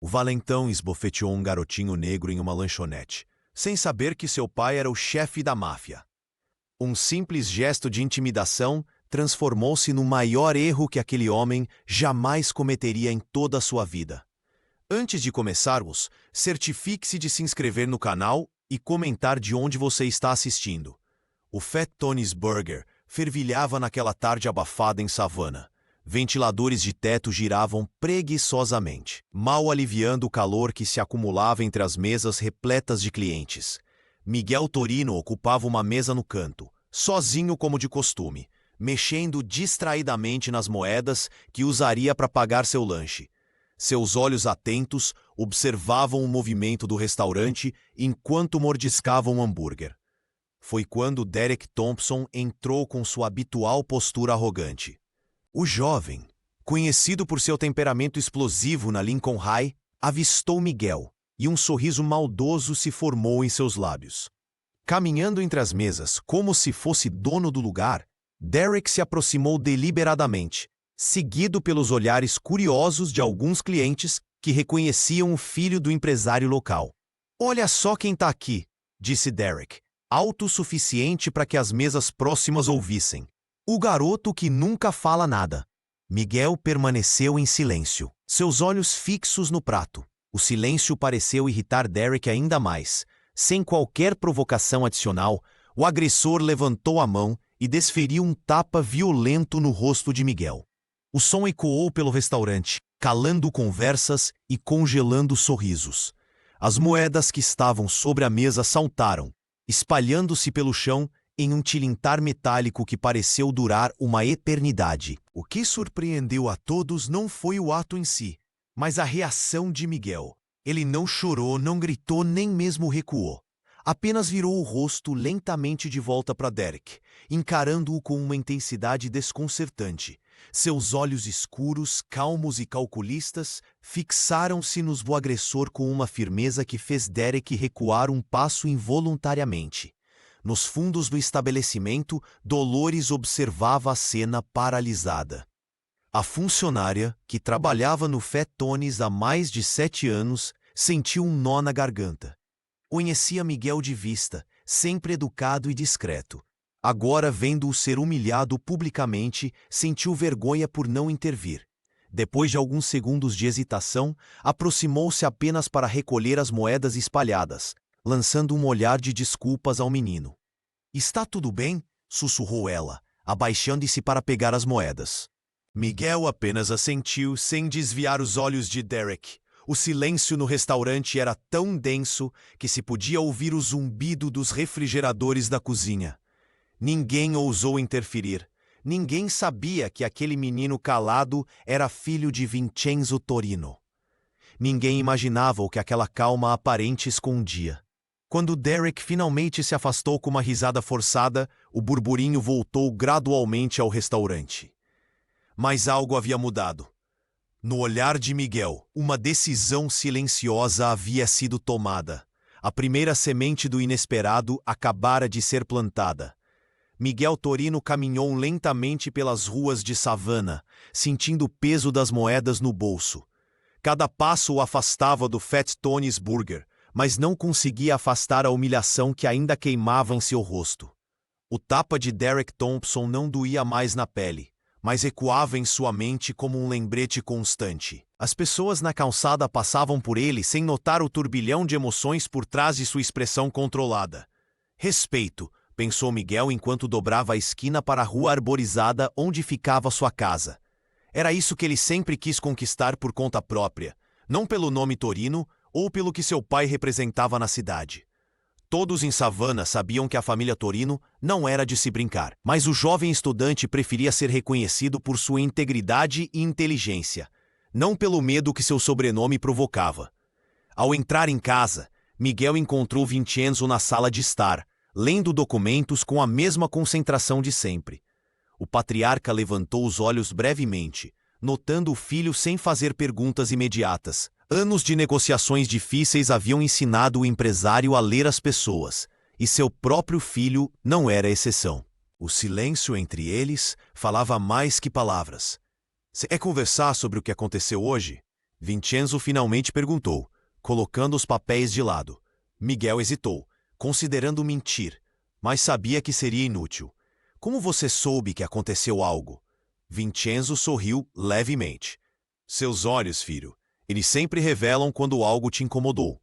O valentão esbofeteou um garotinho negro em uma lanchonete, sem saber que seu pai era o chefe da máfia. Um simples gesto de intimidação transformou-se no maior erro que aquele homem jamais cometeria em toda a sua vida. Antes de começarmos, certifique-se de se inscrever no canal e comentar de onde você está assistindo. O Fat Tony's Burger fervilhava naquela tarde abafada em Savannah. Ventiladores de teto giravam preguiçosamente, mal aliviando o calor que se acumulava entre as mesas repletas de clientes. Miguel Torino ocupava uma mesa no canto, sozinho como de costume, mexendo distraidamente nas moedas que usaria para pagar seu lanche. Seus olhos atentos observavam o movimento do restaurante enquanto mordiscava um hambúrguer. Foi quando Derek Thompson entrou com sua habitual postura arrogante. O jovem, conhecido por seu temperamento explosivo na Lincoln High, avistou Miguel, e um sorriso maldoso se formou em seus lábios. Caminhando entre as mesas como se fosse dono do lugar, Derek se aproximou deliberadamente, seguido pelos olhares curiosos de alguns clientes que reconheciam o filho do empresário local. "Olha só quem está aqui", disse Derek, alto o suficiente para que as mesas próximas ouvissem. "O garoto que nunca fala nada." Miguel permaneceu em silêncio, seus olhos fixos no prato. O silêncio pareceu irritar Derek ainda mais. Sem qualquer provocação adicional, o agressor levantou a mão e desferiu um tapa violento no rosto de Miguel. O som ecoou pelo restaurante, calando conversas e congelando sorrisos. As moedas que estavam sobre a mesa saltaram, espalhando-se pelo chão em um tilintar metálico que pareceu durar uma eternidade. O que surpreendeu a todos não foi o ato em si, mas a reação de Miguel. Ele não chorou, não gritou, nem mesmo recuou. Apenas virou o rosto lentamente de volta para Derek, encarando-o com uma intensidade desconcertante. Seus olhos escuros, calmos e calculistas, fixaram-se nos do agressor com uma firmeza que fez Derek recuar um passo involuntariamente. Nos fundos do estabelecimento, Dolores observava a cena paralisada. A funcionária, que trabalhava no Fat Tony's há mais de 7 anos, sentiu um nó na garganta. Conhecia Miguel de vista, sempre educado e discreto. Agora, vendo-o ser humilhado publicamente, sentiu vergonha por não intervir. Depois de alguns segundos de hesitação, aproximou-se apenas para recolher as moedas espalhadas, lançando um olhar de desculpas ao menino. "Está tudo bem?", sussurrou ela, abaixando-se para pegar as moedas. Miguel apenas assentiu sem desviar os olhos de Derek. O silêncio no restaurante era tão denso que se podia ouvir o zumbido dos refrigeradores da cozinha. Ninguém ousou interferir. Ninguém sabia que aquele menino calado era filho de Vincenzo Torino. Ninguém imaginava o que aquela calma aparente escondia. Quando Derek finalmente se afastou com uma risada forçada, o burburinho voltou gradualmente ao restaurante. Mas algo havia mudado. No olhar de Miguel, uma decisão silenciosa havia sido tomada. A primeira semente do inesperado acabara de ser plantada. Miguel Torino caminhou lentamente pelas ruas de Savannah, sentindo o peso das moedas no bolso. Cada passo o afastava do Fat Tony's Burger, mas não conseguia afastar a humilhação que ainda queimava em seu rosto. O tapa de Derek Thompson não doía mais na pele, mas ecoava em sua mente como um lembrete constante. As pessoas na calçada passavam por ele sem notar o turbilhão de emoções por trás de sua expressão controlada. "Respeito", pensou Miguel enquanto dobrava a esquina para a rua arborizada onde ficava sua casa. Era isso que ele sempre quis conquistar por conta própria, não pelo nome Torino ou pelo que seu pai representava na cidade. Todos em Savannah sabiam que a família Torino não era de se brincar, mas o jovem estudante preferia ser reconhecido por sua integridade e inteligência, não pelo medo que seu sobrenome provocava. Ao entrar em casa, Miguel encontrou Vincenzo na sala de estar, lendo documentos com a mesma concentração de sempre. O patriarca levantou os olhos brevemente, notando o filho sem fazer perguntas imediatas. Anos de negociações difíceis haviam ensinado o empresário a ler as pessoas, e seu próprio filho não era exceção. O silêncio entre eles falava mais que palavras. "Você quer conversar sobre o que aconteceu hoje?", Vincenzo finalmente perguntou, colocando os papéis de lado. Miguel hesitou, considerando mentir, mas sabia que seria inútil. Como você soube que aconteceu algo? Vincenzo sorriu levemente. Seus olhos, filho. Eles sempre revelam quando algo te incomodou.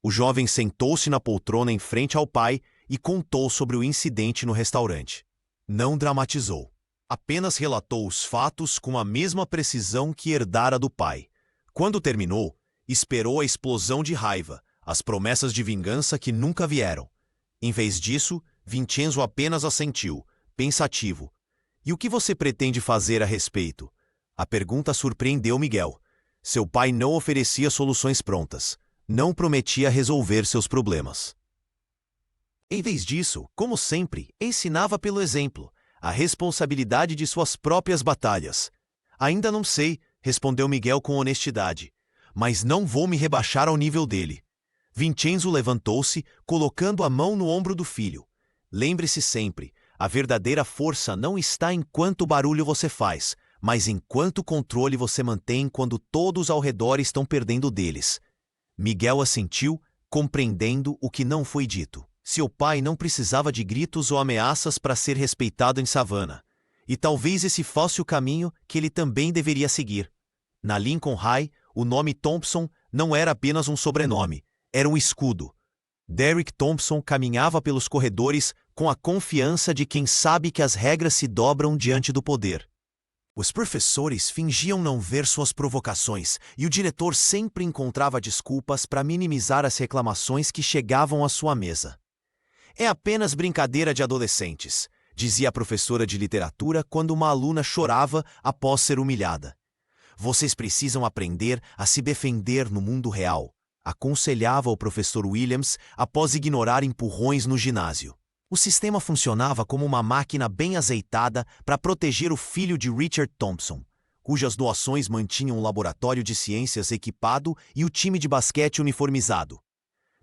O jovem sentou-se na poltrona em frente ao pai e contou sobre o incidente no restaurante. Não dramatizou. Apenas relatou os fatos com a mesma precisão que herdara do pai. Quando terminou, esperou a explosão de raiva, as promessas de vingança que nunca vieram. Em vez disso, Vincenzo apenas assentiu, pensativo. E o que você pretende fazer a respeito? A pergunta surpreendeu Miguel. Seu pai não oferecia soluções prontas. Não prometia resolver seus problemas. Em vez disso, como sempre, ensinava pelo exemplo, a responsabilidade de suas próprias batalhas. Ainda não sei, respondeu Miguel com honestidade, mas não vou me rebaixar ao nível dele. Vincenzo levantou-se, colocando a mão no ombro do filho. Lembre-se sempre, a verdadeira força não está em quanto barulho você faz, mas em quanto controle você mantém quando todos ao redor estão perdendo deles. Miguel assentiu, compreendendo o que não foi dito. Seu pai não precisava de gritos ou ameaças para ser respeitado em Savannah. E talvez esse fosse o caminho que ele também deveria seguir. Na Lincoln High, o nome Thompson não era apenas um sobrenome, era um escudo. Derek Thompson caminhava pelos corredores com a confiança de quem sabe que as regras se dobram diante do poder. Os professores fingiam não ver suas provocações e o diretor sempre encontrava desculpas para minimizar as reclamações que chegavam à sua mesa. É apenas brincadeira de adolescentes, dizia a professora de literatura quando uma aluna chorava após ser humilhada. Vocês precisam aprender a se defender no mundo real, aconselhava o professor Williams após ignorar empurrões no ginásio. O sistema funcionava como uma máquina bem azeitada para proteger o filho de Richard Thompson, cujas doações mantinham um laboratório de ciências equipado e o time de basquete uniformizado.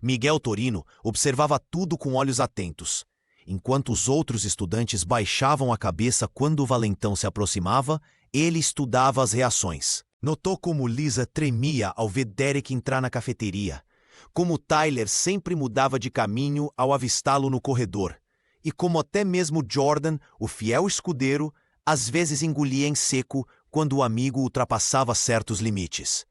Miguel Torino observava tudo com olhos atentos. Enquanto os outros estudantes baixavam a cabeça quando o valentão se aproximava, ele estudava as reações. Notou como Lisa tremia ao ver Derek entrar na cafeteria, como Tyler sempre mudava de caminho ao avistá-lo no corredor, e como até mesmo Jordan, o fiel escudeiro, às vezes engolia em seco quando o amigo ultrapassava certos limites.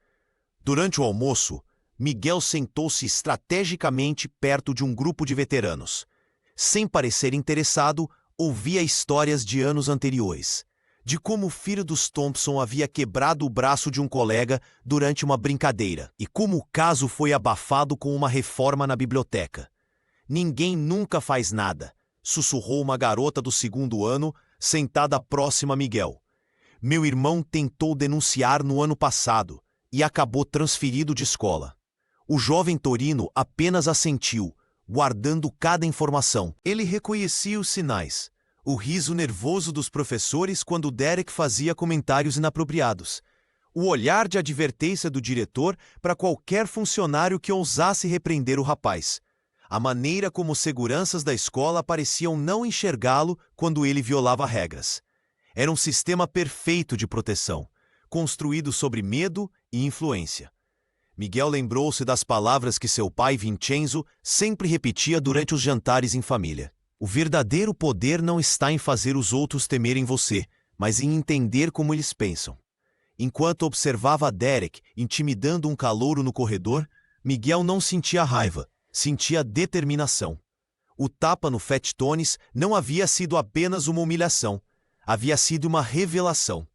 Durante o almoço, Miguel sentou-se estrategicamente perto de um grupo de veteranos. Sem parecer interessado, ouvia histórias de anos anteriores, de como o filho dos Thompson havia quebrado o braço de um colega durante uma brincadeira e como o caso foi abafado com uma reforma na biblioteca. Ninguém nunca faz nada, sussurrou uma garota do segundo ano, sentada próxima a Miguel. Meu irmão tentou denunciar no ano passado e acabou transferido de escola. O jovem Torino apenas assentiu, guardando cada informação. Ele reconhecia os sinais. O riso nervoso dos professores quando Derek fazia comentários inapropriados. O olhar de advertência do diretor para qualquer funcionário que ousasse repreender o rapaz. A maneira como os seguranças da escola pareciam não enxergá-lo quando ele violava regras. Era um sistema perfeito de proteção, construído sobre medo e influência. Miguel lembrou-se das palavras que seu pai Vincenzo sempre repetia durante os jantares em família. O verdadeiro poder não está em fazer os outros temerem você, mas em entender como eles pensam. Enquanto observava Derek intimidando um calouro no corredor, Miguel não sentia raiva, sentia determinação. O tapa no Fat Tones não havia sido apenas uma humilhação, havia sido uma revelação.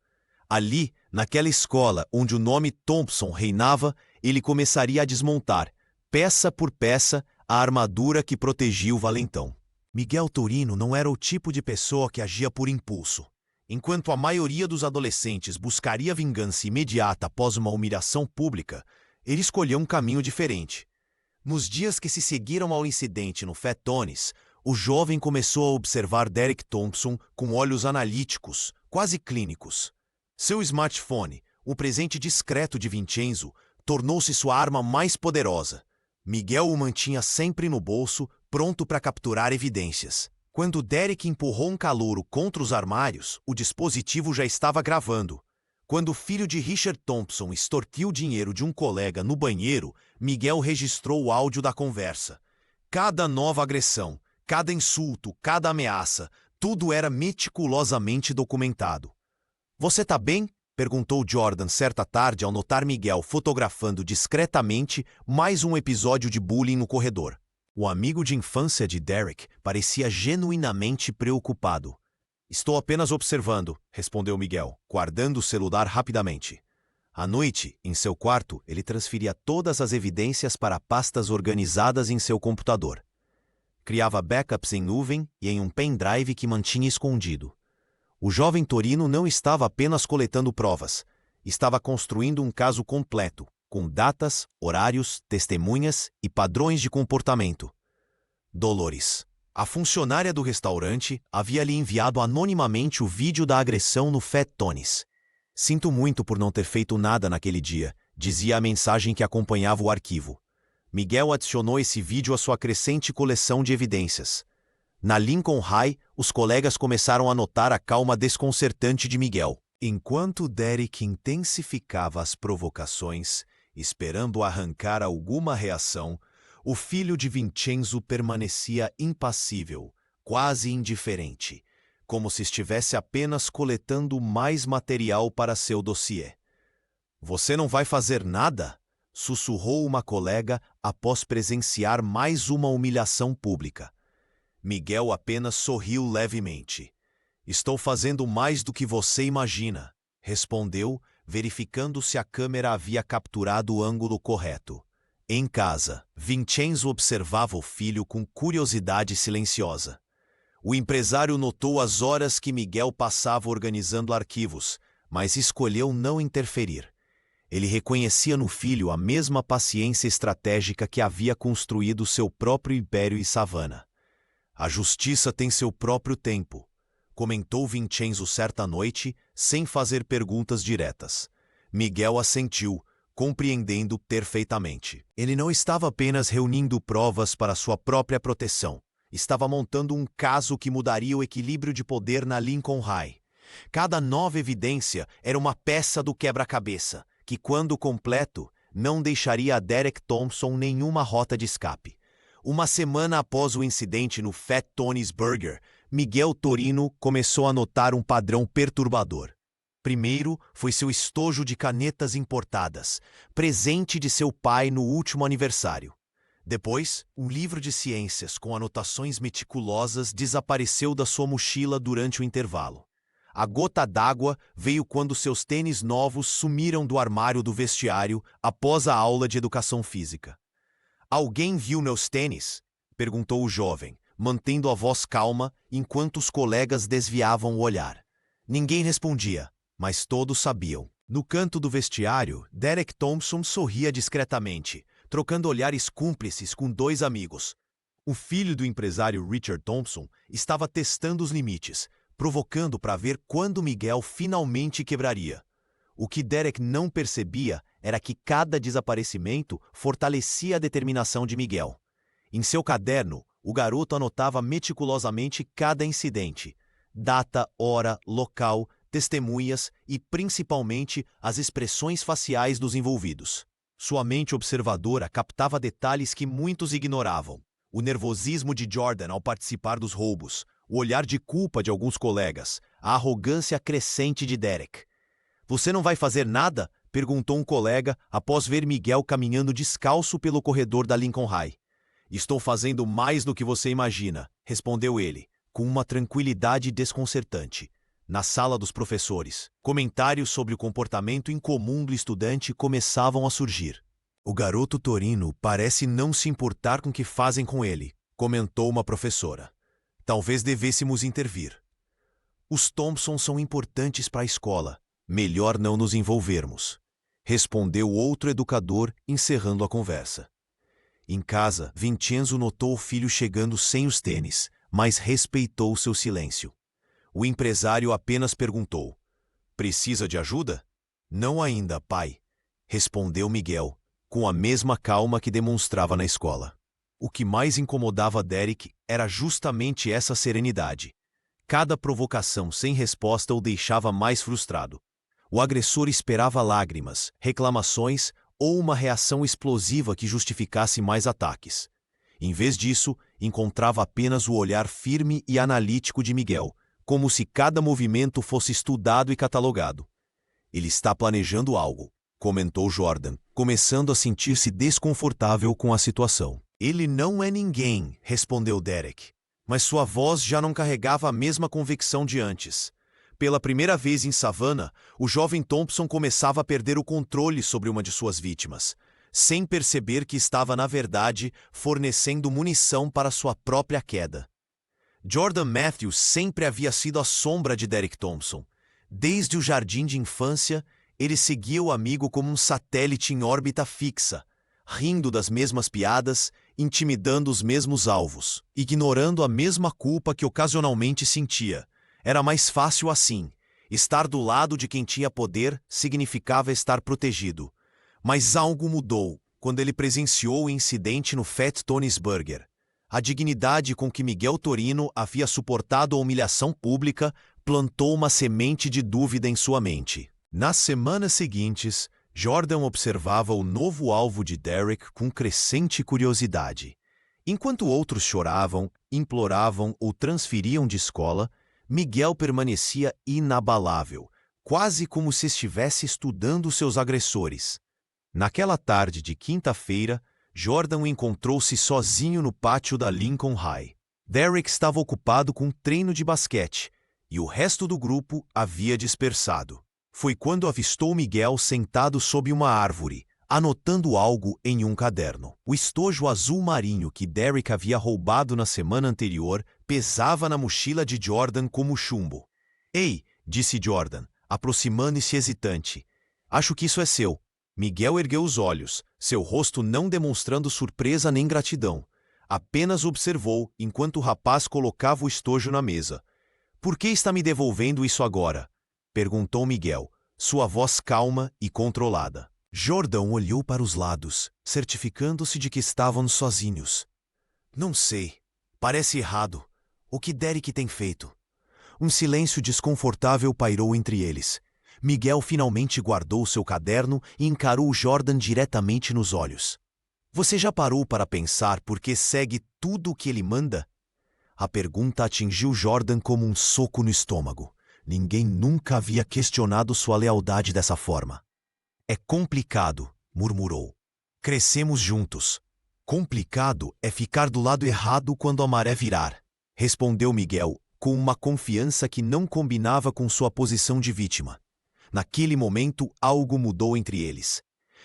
Ali, naquela escola onde o nome Thompson reinava, ele começaria a desmontar, peça por peça, a armadura que protegia o valentão. Miguel Torino não era o tipo de pessoa que agia por impulso. Enquanto a maioria dos adolescentes buscaria vingança imediata após uma humilhação pública, ele escolheu um caminho diferente. Nos dias que se seguiram ao incidente no Fat Tones, o jovem começou a observar Derek Thompson com olhos analíticos, quase clínicos. Seu smartphone, o presente discreto de Vincenzo, tornou-se sua arma mais poderosa. Miguel o mantinha sempre no bolso, pronto para capturar evidências. Quando Derek empurrou um calouro contra os armários, o dispositivo já estava gravando. Quando o filho de Richard Thompson extorquiu dinheiro de um colega no banheiro, Miguel registrou o áudio da conversa. Cada nova agressão, cada insulto, cada ameaça, tudo era meticulosamente documentado. "Você tá bem?" perguntou Jordan certa tarde ao notar Miguel fotografando discretamente mais um episódio de bullying no corredor. O amigo de infância de Derek parecia genuinamente preocupado. "Estou apenas observando", respondeu Miguel, guardando o celular rapidamente. À noite, em seu quarto, ele transferia todas as evidências para pastas organizadas em seu computador. Criava backups em nuvem e em um pendrive que mantinha escondido. O jovem Torino não estava apenas coletando provas, estava construindo um caso completo, com datas, horários, testemunhas e padrões de comportamento. Dolores, a funcionária do restaurante, havia lhe enviado anonimamente o vídeo da agressão no Fat Tony's. "Sinto muito por não ter feito nada naquele dia", dizia a mensagem que acompanhava o arquivo. Miguel adicionou esse vídeo à sua crescente coleção de evidências. Na Lincoln High, os colegas começaram a notar a calma desconcertante de Miguel. Enquanto Derek intensificava as provocações, esperando arrancar alguma reação, o filho de Vincenzo permanecia impassível, quase indiferente, como se estivesse apenas coletando mais material para seu dossiê. "Você não vai fazer nada?" sussurrou uma colega após presenciar mais uma humilhação pública. Miguel apenas sorriu levemente. "Estou fazendo mais do que você imagina", respondeu, verificando se a câmera havia capturado o ângulo correto. Em casa, Vincenzo observava o filho com curiosidade silenciosa. O empresário notou as horas que Miguel passava organizando arquivos, mas escolheu não interferir. Ele reconhecia no filho a mesma paciência estratégica que havia construído seu próprio império em Savannah. "A justiça tem seu próprio tempo", comentou Vincenzo certa noite, sem fazer perguntas diretas. Miguel assentiu, compreendendo perfeitamente. Ele não estava apenas reunindo provas para sua própria proteção. Estava montando um caso que mudaria o equilíbrio de poder na Lincoln High. Cada nova evidência era uma peça do quebra-cabeça, que, quando completo, não deixaria a Derek Thompson nenhuma rota de escape. Uma semana após o incidente no Fat Tony's Burger, Miguel Torino começou a notar um padrão perturbador. Primeiro, foi seu estojo de canetas importadas, presente de seu pai no último aniversário. Depois, um livro de ciências com anotações meticulosas desapareceu da sua mochila durante o intervalo. A gota d'água veio quando seus tênis novos sumiram do armário do vestiário após a aula de educação física. "Alguém viu meus tênis?" perguntou o jovem, mantendo a voz calma enquanto os colegas desviavam o olhar. Ninguém respondia, mas todos sabiam. No canto do vestiário, Derek Thompson sorria discretamente, trocando olhares cúmplices com dois amigos. O filho do empresário Richard Thompson estava testando os limites, provocando para ver quando Miguel finalmente quebraria. O que Derek não percebia era que cada desaparecimento fortalecia a determinação de Miguel. Em seu caderno, o garoto anotava meticulosamente cada incidente: data, hora, local, testemunhas e, principalmente, as expressões faciais dos envolvidos. Sua mente observadora captava detalhes que muitos ignoravam: o nervosismo de Jordan ao participar dos roubos, o olhar de culpa de alguns colegas, a arrogância crescente de Derek. "Você não vai fazer nada?" perguntou um colega após ver Miguel caminhando descalço pelo corredor da Lincoln High. "Estou fazendo mais do que você imagina", respondeu ele, com uma tranquilidade desconcertante. Na sala dos professores, comentários sobre o comportamento incomum do estudante começavam a surgir. "O garoto Torino parece não se importar com o que fazem com ele", comentou uma professora. "Talvez devêssemos intervir. Os Thompson são importantes para a escola. Melhor não nos envolvermos", respondeu outro educador, encerrando a conversa. Em casa, Vincenzo notou o filho chegando sem os tênis, mas respeitou seu silêncio. O empresário apenas perguntou: "Precisa de ajuda?" "Não ainda, pai", respondeu Miguel, com a mesma calma que demonstrava na escola. O que mais incomodava Derek era justamente essa serenidade. Cada provocação sem resposta o deixava mais frustrado. O agressor esperava lágrimas, reclamações ou uma reação explosiva que justificasse mais ataques. Em vez disso, encontrava apenas o olhar firme e analítico de Miguel, como se cada movimento fosse estudado e catalogado. Ele está planejando algo, comentou Jordan, começando a sentir-se desconfortável com a situação. Ele não é ninguém, respondeu Derek. Mas sua voz já não carregava a mesma convicção de antes. Pela primeira vez em Savannah, o jovem Thompson começava a perder o controle sobre uma de suas vítimas, sem perceber que estava, na verdade, fornecendo munição para sua própria queda. Jordan Matthews sempre havia sido a sombra de Derek Thompson. Desde o jardim de infância, ele seguia o amigo como um satélite em órbita fixa, rindo das mesmas piadas, intimidando os mesmos alvos, ignorando a mesma culpa que ocasionalmente sentia. Era mais fácil assim. Estar do lado de quem tinha poder significava estar protegido. Mas algo mudou quando ele presenciou o incidente no Fat Tony's Burger. A dignidade com que Miguel Torino havia suportado a humilhação pública plantou uma semente de dúvida em sua mente. Nas semanas seguintes, Jordan observava o novo alvo de Derek com crescente curiosidade. Enquanto outros choravam, imploravam ou transferiam de escola, Miguel permanecia inabalável, quase como se estivesse estudando seus agressores. Naquela tarde de quinta-feira, Jordan encontrou-se sozinho no pátio da Lincoln High. Derek estava ocupado com um treino de basquete, e o resto do grupo havia dispersado. Foi quando avistou Miguel sentado sob uma árvore, anotando algo em um caderno. O estojo azul marinho que Derek havia roubado na semana anterior pesava na mochila de Jordan como chumbo. "Ei", disse Jordan, aproximando-se hesitante. "Acho que isso é seu." Miguel ergueu os olhos, seu rosto não demonstrando surpresa nem gratidão. Apenas observou enquanto o rapaz colocava o estojo na mesa. "Por que está me devolvendo isso agora?" perguntou Miguel, sua voz calma e controlada. Jordan olhou para os lados, certificando-se de que estavam sozinhos. "Não sei. Parece errado. O que Derek tem feito?" Um silêncio desconfortável pairou entre eles. Miguel finalmente guardou seu caderno e encarou Jordan diretamente nos olhos. "Você já parou para pensar por que segue tudo o que ele manda?" A pergunta atingiu Jordan como um soco no estômago. Ninguém nunca havia questionado sua lealdade dessa forma. "É complicado", murmurou. "Crescemos juntos. Complicado é ficar do lado errado quando a maré virar", respondeu Miguel, com uma confiança que não combinava com sua posição de vítima. Naquele momento, algo mudou entre eles.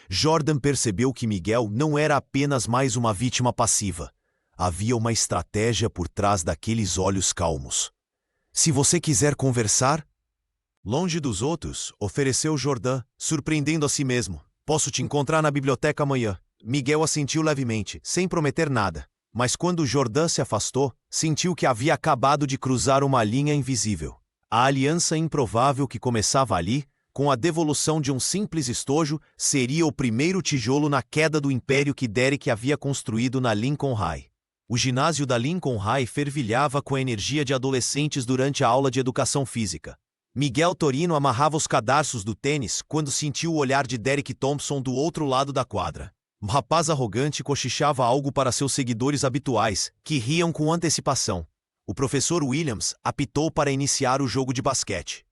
Jordan percebeu que Miguel não era apenas mais uma vítima passiva. Havia uma estratégia por trás daqueles olhos calmos. "Se você quiser conversar..." Longe dos outros, ofereceu Jordan, surpreendendo a si mesmo. "Posso te encontrar na biblioteca amanhã." Miguel assentiu levemente, sem prometer nada. Mas quando Jordan se afastou, sentiu que havia acabado de cruzar uma linha invisível. A aliança improvável que começava ali, com a devolução de um simples estojo, seria o primeiro tijolo na queda do império que Derek havia construído na Lincoln High. O ginásio da Lincoln High fervilhava com a energia de adolescentes durante a aula de educação física. Miguel Torino amarrava os cadarços do tênis quando sentiu o olhar de Derek Thompson do outro lado da quadra. O rapaz arrogante cochichava algo para seus seguidores habituais, que riam com antecipação. O professor Williams apitou para iniciar o jogo de basquete.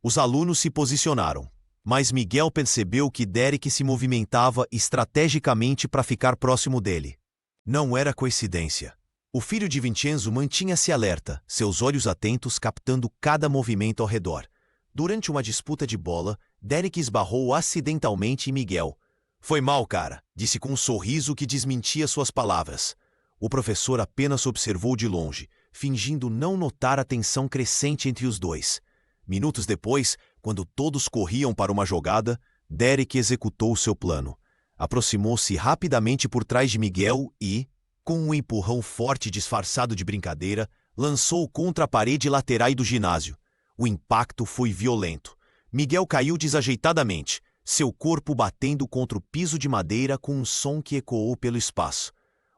Os alunos se posicionaram, mas Miguel percebeu que Derek se movimentava estrategicamente para ficar próximo dele. Não era coincidência. O filho de Vincenzo mantinha-se alerta, seus olhos atentos captando cada movimento ao redor. Durante uma disputa de bola, Derek esbarrou acidentalmente em Miguel. "Foi mal, cara", disse com um sorriso que desmentia suas palavras. O professor apenas observou de longe, fingindo não notar a tensão crescente entre os dois. Minutos depois, quando todos corriam para uma jogada, Derek executou seu plano. Aproximou-se rapidamente por trás de Miguel e, com um empurrão forte disfarçado de brincadeira, lançou-o contra a parede lateral do ginásio. O impacto foi violento. Miguel caiu desajeitadamente, seu corpo batendo contra o piso de madeira com um som que ecoou pelo espaço.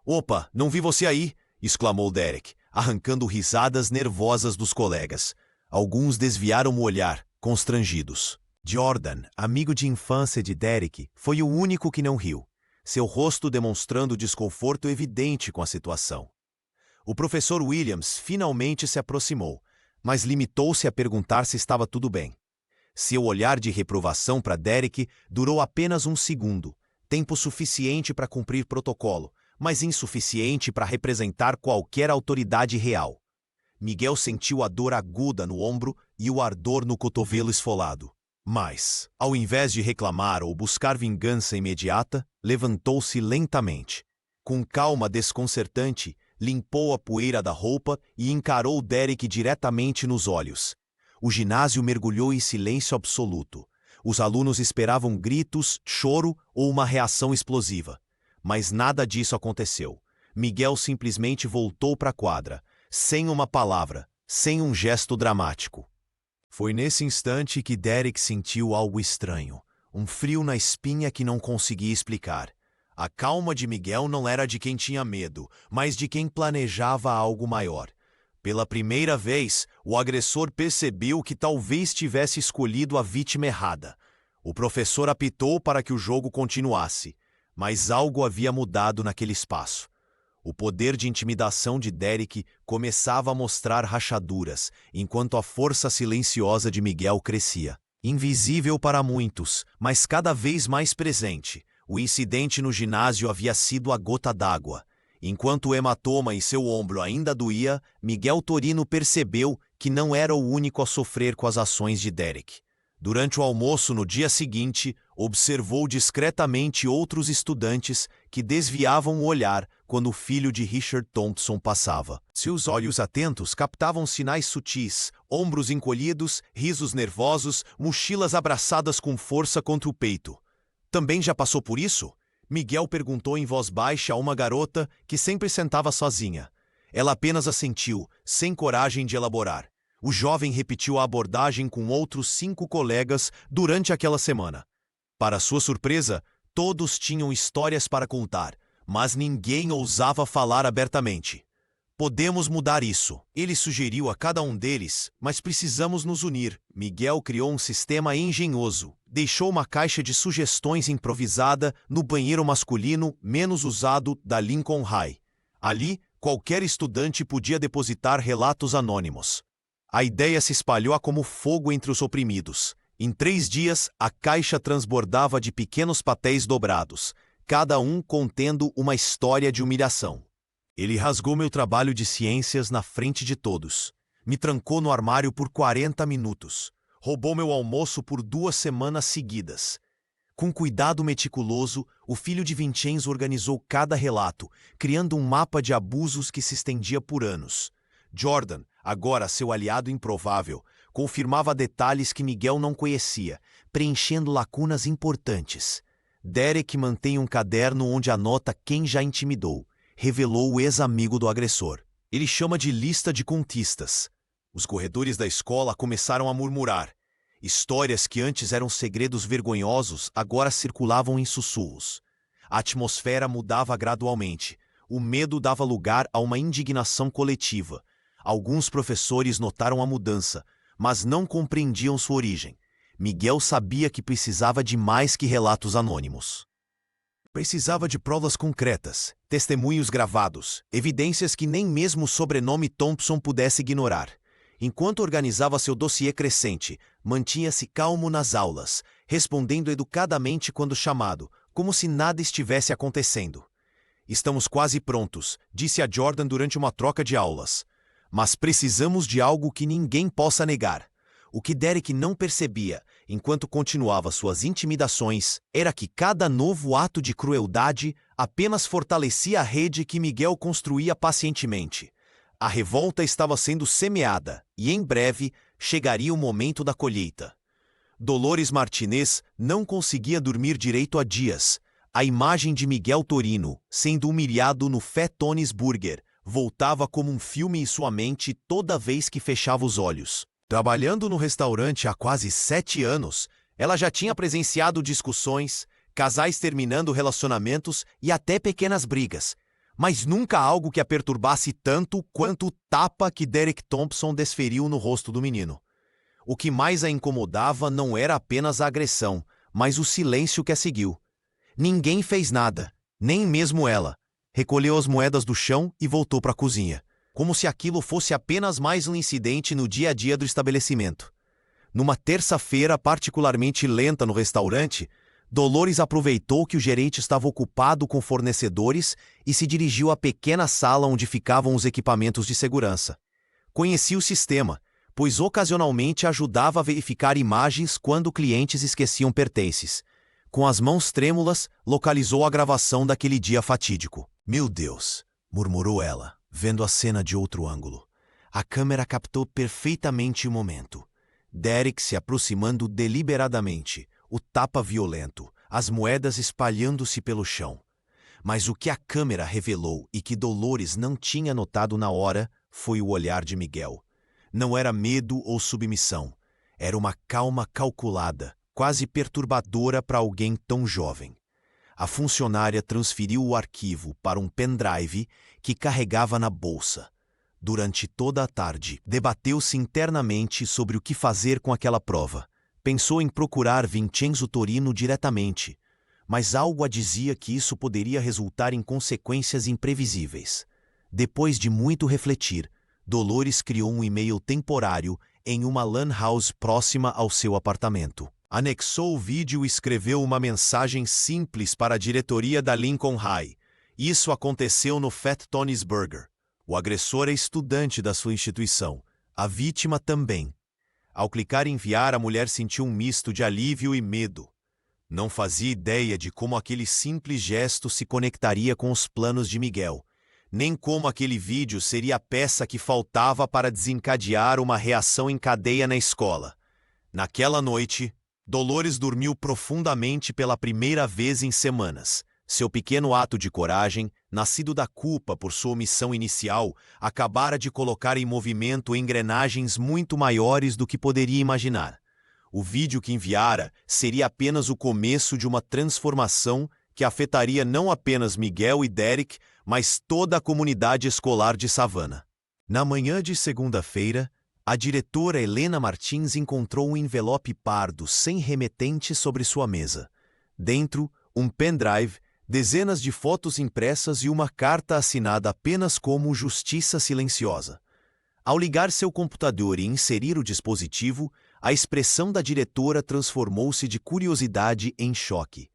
"Opa, não vi você aí!" exclamou Derek, arrancando risadas nervosas dos colegas. Alguns desviaram o olhar, constrangidos. Jordan, amigo de infância de Derek, foi o único que não riu, seu rosto demonstrando desconforto evidente com a situação. O professor Williams finalmente se aproximou, mas limitou-se a perguntar se estava tudo bem. Seu olhar de reprovação para Derek durou apenas um segundo, tempo suficiente para cumprir protocolo, mas insuficiente para representar qualquer autoridade real. Miguel sentiu a dor aguda no ombro e o ardor no cotovelo esfolado. Mas, ao invés de reclamar ou buscar vingança imediata, levantou-se lentamente. Com calma desconcertante, limpou a poeira da roupa e encarou Derek diretamente nos olhos. O ginásio mergulhou em silêncio absoluto. Os alunos esperavam gritos, choro ou uma reação explosiva. Mas nada disso aconteceu. Miguel simplesmente voltou para a quadra, sem uma palavra, sem um gesto dramático. Foi nesse instante que Derek sentiu algo estranho, um frio na espinha que não conseguia explicar. A calma de Miguel não era de quem tinha medo, mas de quem planejava algo maior. Pela primeira vez, o agressor percebeu que talvez tivesse escolhido a vítima errada. O professor apitou para que o jogo continuasse, mas algo havia mudado naquele espaço. O poder de intimidação de Derek começava a mostrar rachaduras, enquanto a força silenciosa de Miguel crescia. Invisível para muitos, mas cada vez mais presente, o incidente no ginásio havia sido a gota d'água. Enquanto o hematoma em seu ombro ainda doía, Miguel Torino percebeu que não era o único a sofrer com as ações de Derek. Durante o almoço no dia seguinte, observou discretamente outros estudantes que desviavam o olhar quando o filho de Richard Thompson passava. Seus olhos atentos captavam sinais sutis, ombros encolhidos, risos nervosos, mochilas abraçadas com força contra o peito. Também já passou por isso? Miguel perguntou em voz baixa a uma garota que sempre sentava sozinha. Ela apenas assentiu, sem coragem de elaborar. O jovem repetiu a abordagem com outros 5 colegas durante aquela semana. Para sua surpresa, todos tinham histórias para contar, mas ninguém ousava falar abertamente. Podemos mudar isso, ele sugeriu a cada um deles, mas precisamos nos unir. Miguel criou um sistema engenhoso. Deixou uma caixa de sugestões improvisada no banheiro masculino menos usado da Lincoln High. Ali, qualquer estudante podia depositar relatos anônimos. A ideia se espalhou como fogo entre os oprimidos. Em 3 dias, a caixa transbordava de pequenos papéis dobrados, cada um contendo uma história de humilhação. Ele rasgou meu trabalho de ciências na frente de todos. Me trancou no armário por 40 minutos. Roubou meu almoço por 2 semanas seguidas. Com cuidado meticuloso, o filho de Vincenzo organizou cada relato, criando um mapa de abusos que se estendia por anos. Jordan, agora seu aliado improvável, confirmava detalhes que Miguel não conhecia, preenchendo lacunas importantes. Derek mantém um caderno onde anota quem já intimidou, revelou o ex-amigo do agressor. Ele chama de lista de conquistas. Os corredores da escola começaram a murmurar. Histórias que antes eram segredos vergonhosos agora circulavam em sussurros. A atmosfera mudava gradualmente. O medo dava lugar a uma indignação coletiva. Alguns professores notaram a mudança, mas não compreendiam sua origem. Miguel sabia que precisava de mais que relatos anônimos. Precisava de provas concretas, testemunhos gravados, evidências que nem mesmo o sobrenome Thompson pudesse ignorar. Enquanto organizava seu dossiê crescente, mantinha-se calmo nas aulas, respondendo educadamente quando chamado, como se nada estivesse acontecendo. Estamos quase prontos, disse a Jordan durante uma troca de aulas. Mas precisamos de algo que ninguém possa negar. O que Derek não percebia, enquanto continuava suas intimidações, era que cada novo ato de crueldade apenas fortalecia a rede que Miguel construía pacientemente. A revolta estava sendo semeada e, em breve, chegaria o momento da colheita. Dolores Martinez não conseguia dormir direito há dias. A imagem de Miguel Torino, sendo humilhado no Fat Tony's Burger, voltava como um filme em sua mente toda vez que fechava os olhos. Trabalhando no restaurante há quase 7 anos, ela já tinha presenciado discussões, casais terminando relacionamentos e até pequenas brigas, mas nunca algo que a perturbasse tanto quanto o tapa que Derek Thompson desferiu no rosto do menino. O que mais a incomodava não era apenas a agressão, mas o silêncio que a seguiu. Ninguém fez nada, nem mesmo ela. Recolheu as moedas do chão e voltou para a cozinha, como se aquilo fosse apenas mais um incidente no dia a dia do estabelecimento. Numa terça-feira particularmente lenta no restaurante, Dolores aproveitou que o gerente estava ocupado com fornecedores e se dirigiu à pequena sala onde ficavam os equipamentos de segurança. Conhecia o sistema, pois ocasionalmente ajudava a verificar imagens quando clientes esqueciam pertences. Com as mãos trêmulas, localizou a gravação daquele dia fatídico. "Meu Deus", murmurou ela, vendo a cena de outro ângulo. A câmera captou perfeitamente o momento. Derek se aproximando deliberadamente, o tapa violento, as moedas espalhando-se pelo chão. Mas o que a câmera revelou e que Dolores não tinha notado na hora foi o olhar de Miguel. Não era medo ou submissão. Era uma calma calculada, quase perturbadora para alguém tão jovem. A funcionária transferiu o arquivo para um pendrive que carregava na bolsa. Durante toda a tarde, debateu-se internamente sobre o que fazer com aquela prova. Pensou em procurar Vincenzo Torino diretamente, mas algo a dizia que isso poderia resultar em consequências imprevisíveis. Depois de muito refletir, Dolores criou um e-mail temporário em uma lan house próxima ao seu apartamento. Anexou o vídeo e escreveu uma mensagem simples para a diretoria da Lincoln High. Isso aconteceu no Fat Tony's Burger. O agressor é estudante da sua instituição. A vítima também. Ao clicar em enviar, a mulher sentiu um misto de alívio e medo. Não fazia ideia de como aquele simples gesto se conectaria com os planos de Miguel, nem como aquele vídeo seria a peça que faltava para desencadear uma reação em cadeia na escola. Naquela noite, Dolores dormiu profundamente pela primeira vez em semanas. Seu pequeno ato de coragem, nascido da culpa por sua omissão inicial, acabara de colocar em movimento engrenagens muito maiores do que poderia imaginar. O vídeo que enviara seria apenas o começo de uma transformação que afetaria não apenas Miguel e Derek, mas toda a comunidade escolar de Savannah. Na manhã de segunda-feira, a diretora Helena Martins encontrou um envelope pardo sem remetente sobre sua mesa. Dentro, um pendrive, dezenas de fotos impressas e uma carta assinada apenas como Justiça Silenciosa. Ao ligar seu computador e inserir o dispositivo, a expressão da diretora transformou-se de curiosidade em choque.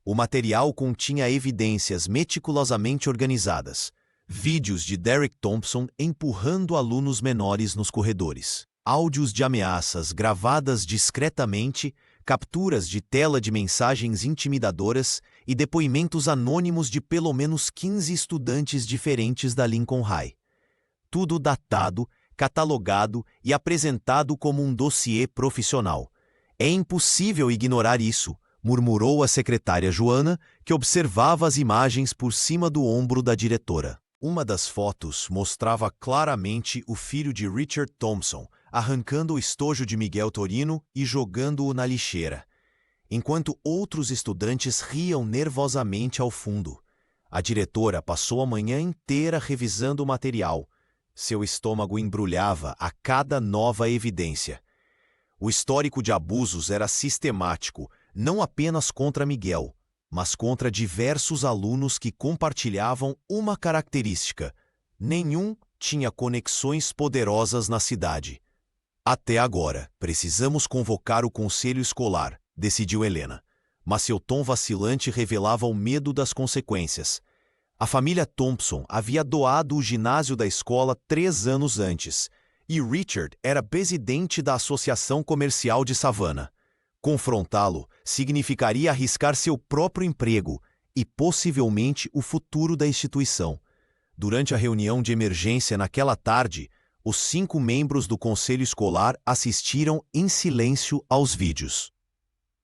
O material continha evidências meticulosamente organizadas, vídeos de Derek Thompson empurrando alunos menores nos corredores, áudios de ameaças gravadas discretamente, capturas de tela de mensagens intimidadoras e depoimentos anônimos de pelo menos 15 estudantes diferentes da Lincoln High. Tudo datado, catalogado e apresentado como um dossiê profissional. "É impossível ignorar isso", murmurou a secretária Joana, que observava as imagens por cima do ombro da diretora. Uma das fotos mostrava claramente o filho de Richard Thompson arrancando o estojo de Miguel Torino e jogando-o na lixeira, enquanto outros estudantes riam nervosamente ao fundo. A diretora passou a manhã inteira revisando o material. Seu estômago embrulhava a cada nova evidência. O histórico de abusos era sistemático, não apenas contra Miguel, mas contra diversos alunos que compartilhavam uma característica: nenhum tinha conexões poderosas na cidade. "Até agora, precisamos convocar o conselho escolar", decidiu Helena, mas seu tom vacilante revelava o medo das consequências. A família Thompson havia doado o ginásio da escola 3 anos antes, e Richard era presidente da Associação Comercial de Savannah. Confrontá-lo significaria arriscar seu próprio emprego e possivelmente o futuro da instituição. Durante a reunião de emergência naquela tarde, os 5 membros do conselho escolar assistiram em silêncio aos vídeos.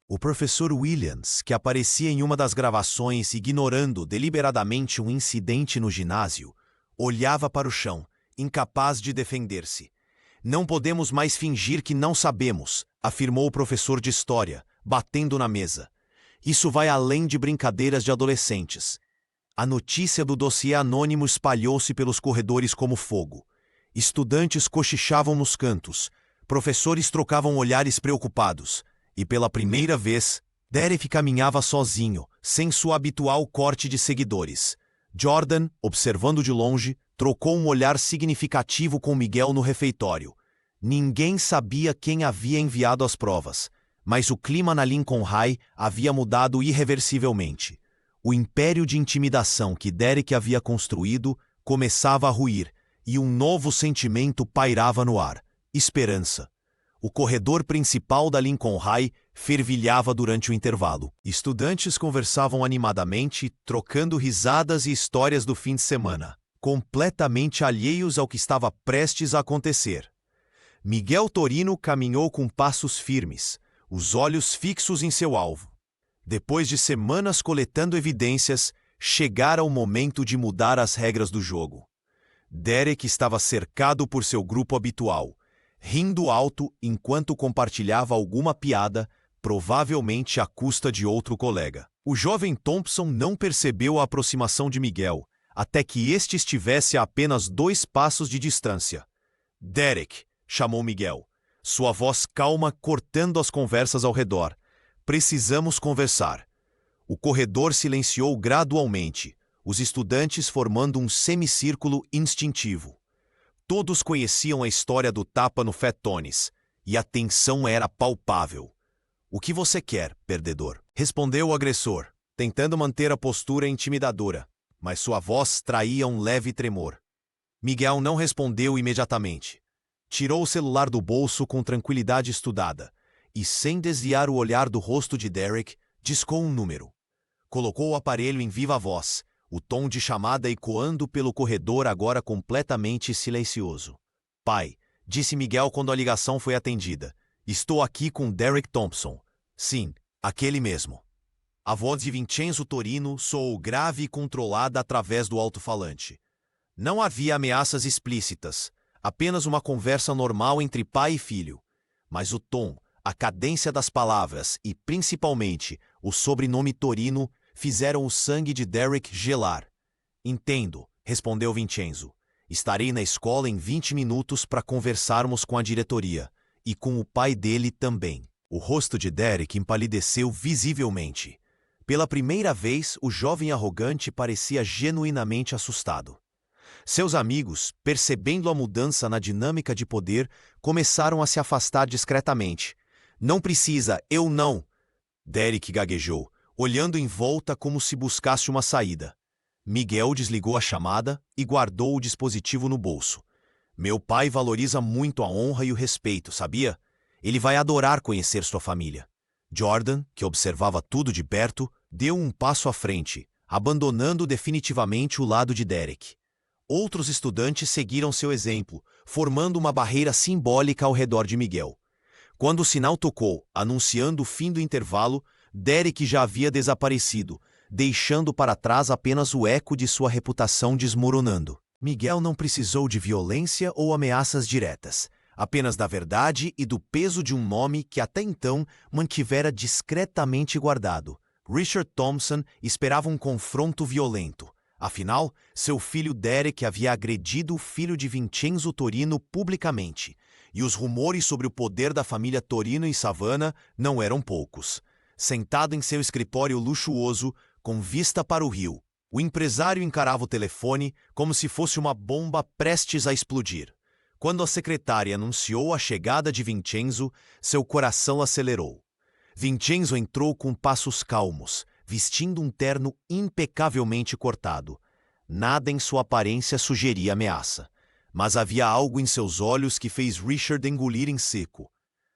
O professor Williams, que aparecia em uma das gravações ignorando deliberadamente um incidente no ginásio, olhava para o chão, incapaz de defender-se. "Não podemos mais fingir que não sabemos", afirmou o professor de história, batendo na mesa. "Isso vai além de brincadeiras de adolescentes." A notícia do dossiê anônimo espalhou-se pelos corredores como fogo. Estudantes cochichavam nos cantos, Professores trocavam olhares preocupados, e pela primeira vez, Derek caminhava sozinho, sem sua habitual corte de seguidores. Jordan, observando de longe, trocou um olhar significativo com Miguel no refeitório. Ninguém sabia quem havia enviado as provas, mas o clima na Lincoln High havia mudado irreversivelmente. O império de intimidação que Derek havia construído começava a ruir, e um novo sentimento pairava no ar: esperança. O corredor principal da Lincoln High fervilhava durante o intervalo. Estudantes conversavam animadamente, trocando risadas e histórias do fim de semana, completamente alheios ao que estava prestes a acontecer. Miguel Torino caminhou com passos firmes, os olhos fixos em seu alvo. Depois de semanas coletando evidências, chegara o momento de mudar as regras do jogo. Derek estava cercado por seu grupo habitual, rindo alto enquanto compartilhava alguma piada, provavelmente à custa de outro colega. O jovem Thompson não percebeu a aproximação de Miguel, até que este estivesse a apenas 2 passos de distância. "Derek", chamou Miguel, sua voz calma cortando as conversas ao redor. "Precisamos conversar." O corredor silenciou gradualmente, os estudantes formando um semicírculo instintivo. Todos conheciam a história do tapa no Fat Tony's, e a tensão era palpável. "O que você quer, perdedor?", respondeu o agressor, tentando manter a postura intimidadora, mas sua voz traía um leve tremor. Miguel não respondeu imediatamente. Tirou o celular do bolso com tranquilidade estudada, e sem desviar o olhar do rosto de Derek, discou um número. Colocou o aparelho em viva voz, o tom de chamada ecoando pelo corredor agora completamente silencioso. "Pai", disse Miguel quando a ligação foi atendida. "Estou aqui com Derek Thompson." "Sim, aquele mesmo." A voz de Vincenzo Torino soou grave e controlada através do alto-falante. Não havia ameaças explícitas, apenas uma conversa normal entre pai e filho. Mas o tom, a cadência das palavras e, principalmente, o sobrenome Torino fizeram o sangue de Derek gelar. "Entendo", respondeu Vincenzo. "Estarei na escola em 20 minutos para conversarmos com a diretoria, e com o pai dele também." O rosto de Derek empalideceu visivelmente. Pela primeira vez, o jovem arrogante parecia genuinamente assustado. Seus amigos, percebendo a mudança na dinâmica de poder, começaram a se afastar discretamente. "Não precisa, eu não." Derek gaguejou, olhando em volta como se buscasse uma saída. Miguel desligou a chamada e guardou o dispositivo no bolso. "Meu pai valoriza muito a honra e o respeito, sabia? Ele vai adorar conhecer sua família." Jordan, que observava tudo de perto, deu um passo à frente, abandonando definitivamente o lado de Derek. Outros estudantes seguiram seu exemplo, formando uma barreira simbólica ao redor de Miguel. Quando o sinal tocou, anunciando o fim do intervalo, Derek já havia desaparecido, deixando para trás apenas o eco de sua reputação desmoronando. Miguel não precisou de violência ou ameaças diretas, apenas da verdade e do peso de um nome que até então mantivera discretamente guardado. Richard Thompson esperava um confronto violento. Afinal, seu filho Derek havia agredido o filho de Vincenzo Torino publicamente, e os rumores sobre o poder da família Torino em Savannah não eram poucos. Sentado em seu escritório luxuoso, com vista para o rio, o empresário encarava o telefone como se fosse uma bomba prestes a explodir. Quando a secretária anunciou a chegada de Vincenzo, seu coração acelerou. Vincenzo entrou com passos calmos, vestindo um terno impecavelmente cortado. Nada em sua aparência sugeria ameaça, mas havia algo em seus olhos que fez Richard engolir em seco.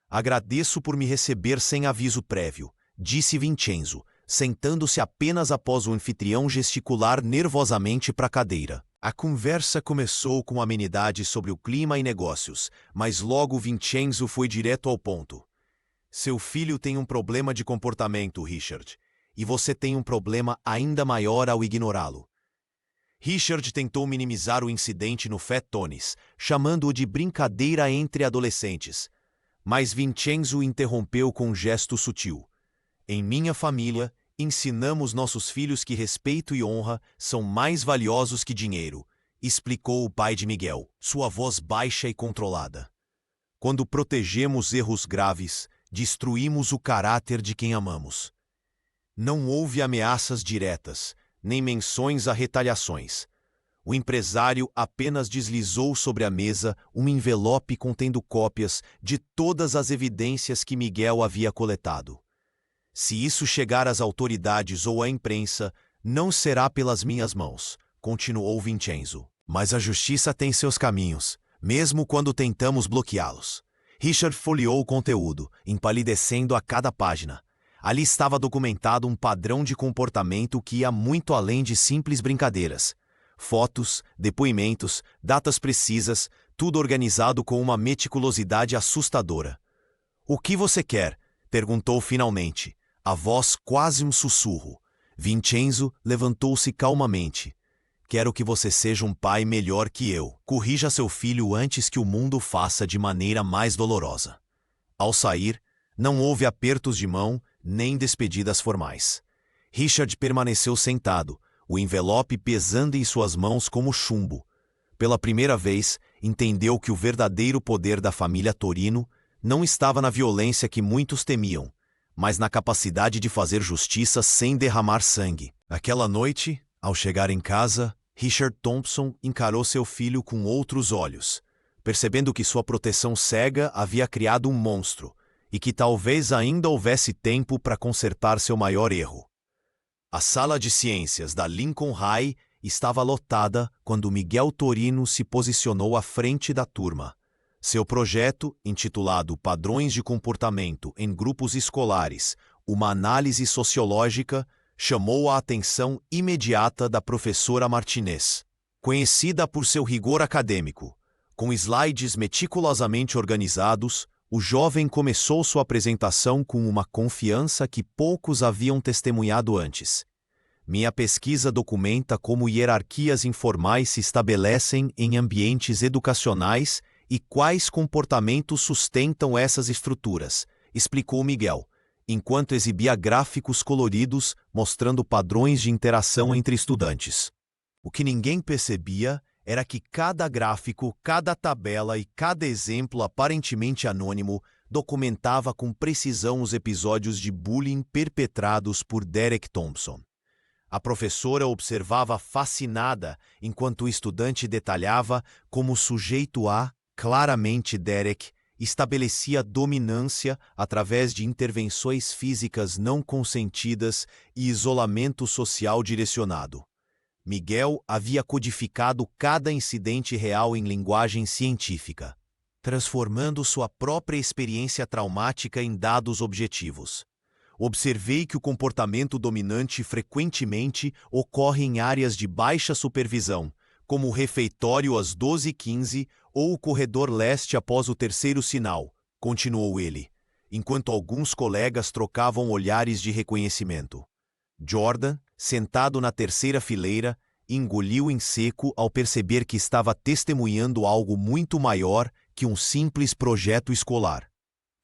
"Agradeço por me receber sem aviso prévio", disse Vincenzo, sentando-se apenas após o anfitrião gesticular nervosamente para a cadeira. A conversa começou com amenidades sobre o clima e negócios, mas logo Vincenzo foi direto ao ponto. "Seu filho tem um problema de comportamento, Richard, e você tem um problema ainda maior ao ignorá-lo." Richard tentou minimizar o incidente no Fat Tony's, chamando-o de brincadeira entre adolescentes. Mas Vincenzo interrompeu com um gesto sutil. "Em minha família, ensinamos nossos filhos que respeito e honra são mais valiosos que dinheiro", explicou o pai de Miguel, sua voz baixa e controlada. Quando protegemos erros graves, destruímos o caráter de quem amamos. Não houve ameaças diretas, nem menções a retaliações. O empresário apenas deslizou sobre a mesa um envelope contendo cópias de todas as evidências que Miguel havia coletado. Se isso chegar às autoridades ou à imprensa, não será pelas minhas mãos, continuou Vincenzo. Mas a justiça tem seus caminhos, mesmo quando tentamos bloqueá-los. Richard folheou o conteúdo, empalidecendo a cada página. Ali estava documentado um padrão de comportamento que ia muito além de simples brincadeiras. Fotos, depoimentos, datas precisas, tudo organizado com uma meticulosidade assustadora. "O que você quer?" perguntou finalmente, a voz quase um sussurro. Vincenzo levantou-se calmamente. "Quero que você seja um pai melhor que eu. Corrija seu filho antes que o mundo faça de maneira mais dolorosa." Ao sair, não houve apertos de mão nem despedidas formais. Richard permaneceu sentado, o envelope pesando em suas mãos como chumbo. Pela primeira vez, entendeu que o verdadeiro poder da família Torino não estava na violência que muitos temiam, mas na capacidade de fazer justiça sem derramar sangue. Aquela noite, ao chegar em casa, Richard Thompson encarou seu filho com outros olhos, percebendo que sua proteção cega havia criado um monstro e que talvez ainda houvesse tempo para consertar seu maior erro. A sala de ciências da Lincoln High estava lotada quando Miguel Torino se posicionou à frente da turma. Seu projeto, intitulado Padrões de Comportamento em Grupos Escolares, uma análise sociológica, chamou a atenção imediata da professora Martinez. Conhecida por seu rigor acadêmico, com slides meticulosamente organizados, o jovem começou sua apresentação com uma confiança que poucos haviam testemunhado antes. "Minha pesquisa documenta como hierarquias informais se estabelecem em ambientes educacionais e quais comportamentos sustentam essas estruturas", explicou Miguel, enquanto exibia gráficos coloridos mostrando padrões de interação entre estudantes. O que ninguém percebia era que cada gráfico, cada tabela e cada exemplo aparentemente anônimo documentava com precisão os episódios de bullying perpetrados por Derek Thompson. A professora observava fascinada enquanto o estudante detalhava como o sujeito A, claramente Derek, estabelecia dominância através de intervenções físicas não consentidas e isolamento social direcionado. Miguel havia codificado cada incidente real em linguagem científica, transformando sua própria experiência traumática em dados objetivos. "Observei que o comportamento dominante frequentemente ocorre em áreas de baixa supervisão, como o refeitório às 12h15 ou o corredor leste após o terceiro sinal", continuou ele, enquanto alguns colegas trocavam olhares de reconhecimento. Jordan, sentado na terceira fileira, engoliu em seco ao perceber que estava testemunhando algo muito maior que um simples projeto escolar.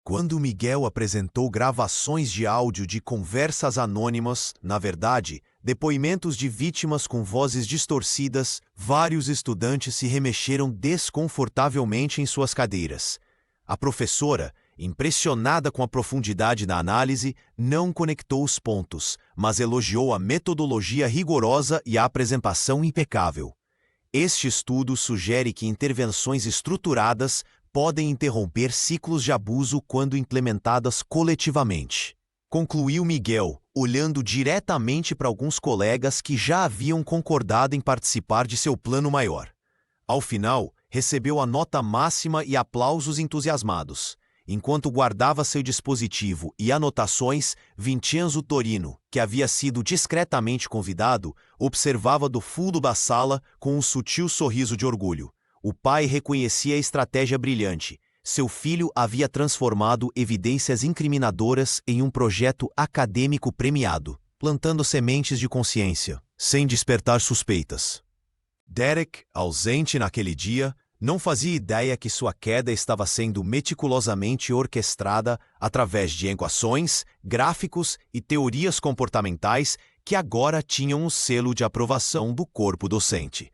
Quando Miguel apresentou gravações de áudio de conversas anônimas, na verdade, depoimentos de vítimas com vozes distorcidas, vários estudantes se remexeram desconfortavelmente em suas cadeiras. A professora, impressionada com a profundidade da análise, não conectou os pontos, mas elogiou a metodologia rigorosa e a apresentação impecável. "Este estudo sugere que intervenções estruturadas podem interromper ciclos de abuso quando implementadas coletivamente", concluiu Miguel, olhando diretamente para alguns colegas que já haviam concordado em participar de seu plano maior. Ao final, recebeu a nota máxima e aplausos entusiasmados. Enquanto guardava seu dispositivo e anotações, Vincenzo Torino, que havia sido discretamente convidado, observava do fundo da sala com um sutil sorriso de orgulho. O pai reconhecia a estratégia brilhante. Seu filho havia transformado evidências incriminadoras em um projeto acadêmico premiado, plantando sementes de consciência, sem despertar suspeitas. Derek, ausente naquele dia, não fazia ideia que sua queda estava sendo meticulosamente orquestrada através de equações, gráficos e teorias comportamentais que agora tinham o selo de aprovação do corpo docente.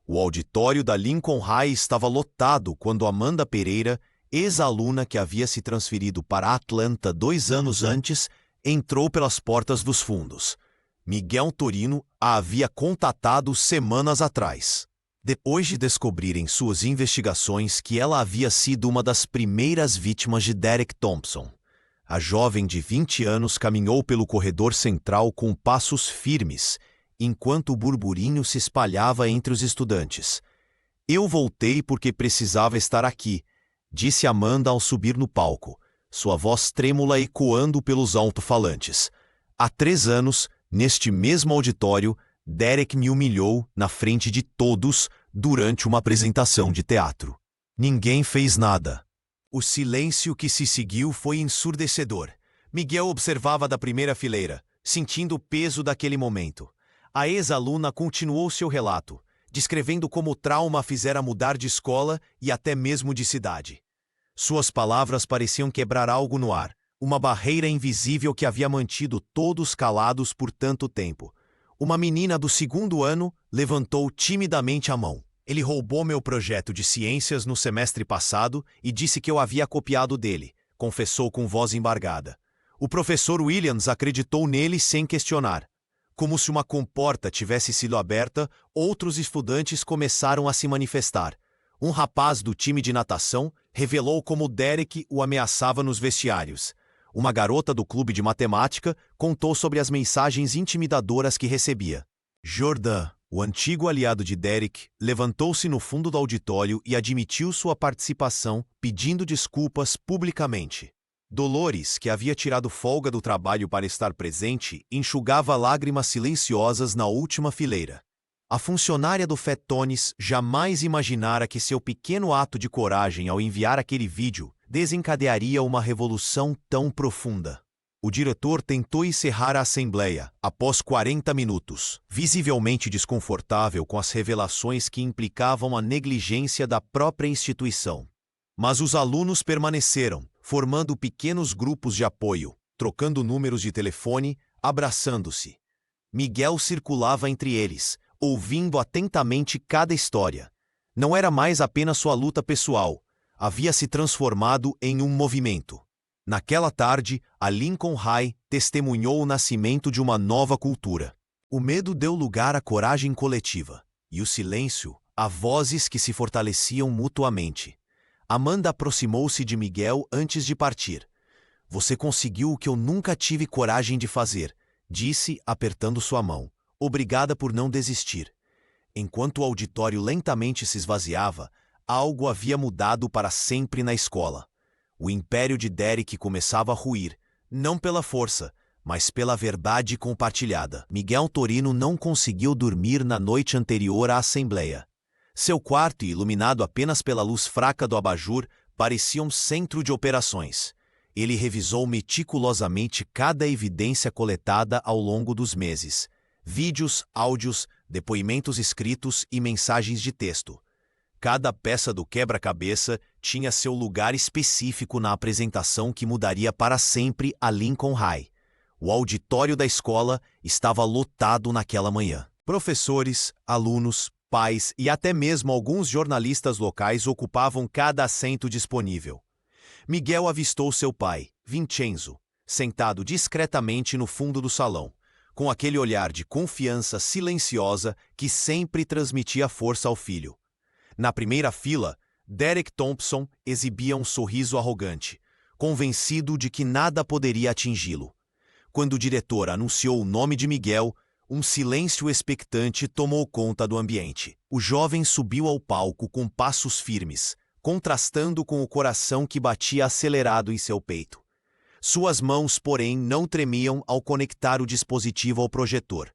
O auditório da Lincoln High estava lotado quando Amanda Pereira, ex-aluna que havia se transferido para Atlanta 2 anos antes, entrou pelas portas dos fundos. Miguel Torino a havia contatado semanas atrás. Depois de descobrir em suas investigações que ela havia sido uma das primeiras vítimas de Derek Thompson, a jovem de 20 anos caminhou pelo corredor central com passos firmes, enquanto o burburinho se espalhava entre os estudantes. "Eu voltei porque precisava estar aqui", disse Amanda ao subir no palco, sua voz trêmula ecoando pelos alto-falantes. "Há 3 anos, neste mesmo auditório, Derek me humilhou na frente de todos durante uma apresentação de teatro. Ninguém fez nada." O silêncio que se seguiu foi ensurdecedor. Miguel observava da primeira fileira, sentindo o peso daquele momento. A ex-aluna continuou seu relato, descrevendo como o trauma a fizera mudar de escola e até mesmo de cidade. Suas palavras pareciam quebrar algo no ar, uma barreira invisível que havia mantido todos calados por tanto tempo. Uma menina do 2º ano levantou timidamente a mão. "Ele roubou meu projeto de ciências no semestre passado e disse que eu havia copiado dele", confessou com voz embargada. O professor Williams acreditou nele sem questionar. Como se uma comporta tivesse sido aberta, outros estudantes começaram a se manifestar. Um rapaz do time de natação revelou como Derek o ameaçava nos vestiários. Uma garota do clube de matemática contou sobre as mensagens intimidadoras que recebia. Jordan, o antigo aliado de Derek, levantou-se no fundo do auditório e admitiu sua participação, pedindo desculpas publicamente. Dolores, que havia tirado folga do trabalho para estar presente, enxugava lágrimas silenciosas na última fileira. A funcionária do Fetones jamais imaginara que seu pequeno ato de coragem ao enviar aquele vídeo desencadearia uma revolução tão profunda. O diretor tentou encerrar a assembleia após 40 minutos, visivelmente desconfortável com as revelações que implicavam a negligência da própria instituição. Mas os alunos permaneceram, formando pequenos grupos de apoio, trocando números de telefone, abraçando-se. Miguel circulava entre eles, ouvindo atentamente cada história. Não era mais apenas sua luta pessoal, havia se transformado em um movimento. Naquela tarde, a Lincoln High testemunhou o nascimento de uma nova cultura. O medo deu lugar à coragem coletiva, e o silêncio a vozes que se fortaleciam mutuamente. Amanda aproximou-se de Miguel antes de partir. "Você conseguiu o que eu nunca tive coragem de fazer", disse, apertando sua mão. "Obrigada por não desistir." Enquanto o auditório lentamente se esvaziava, algo havia mudado para sempre na escola. O império de Derek começava a ruir, não pela força, mas pela verdade compartilhada. Miguel Torino não conseguiu dormir na noite anterior à assembleia. Seu quarto, iluminado apenas pela luz fraca do abajur, parecia um centro de operações. Ele revisou meticulosamente cada evidência coletada ao longo dos meses. Vídeos, áudios, depoimentos escritos e mensagens de texto. Cada peça do quebra-cabeça tinha seu lugar específico na apresentação que mudaria para sempre a Lincoln High. O auditório da escola estava lotado naquela manhã. Professores, alunos, pais e até mesmo alguns jornalistas locais ocupavam cada assento disponível. Miguel avistou seu pai, Vincenzo, sentado discretamente no fundo do salão, com aquele olhar de confiança silenciosa que sempre transmitia força ao filho. Na primeira fila, Derek Thompson exibia um sorriso arrogante, convencido de que nada poderia atingi-lo. Quando o diretor anunciou o nome de Miguel, um silêncio expectante tomou conta do ambiente. O jovem subiu ao palco com passos firmes, contrastando com o coração que batia acelerado em seu peito. Suas mãos, porém, não tremiam ao conectar o dispositivo ao projetor.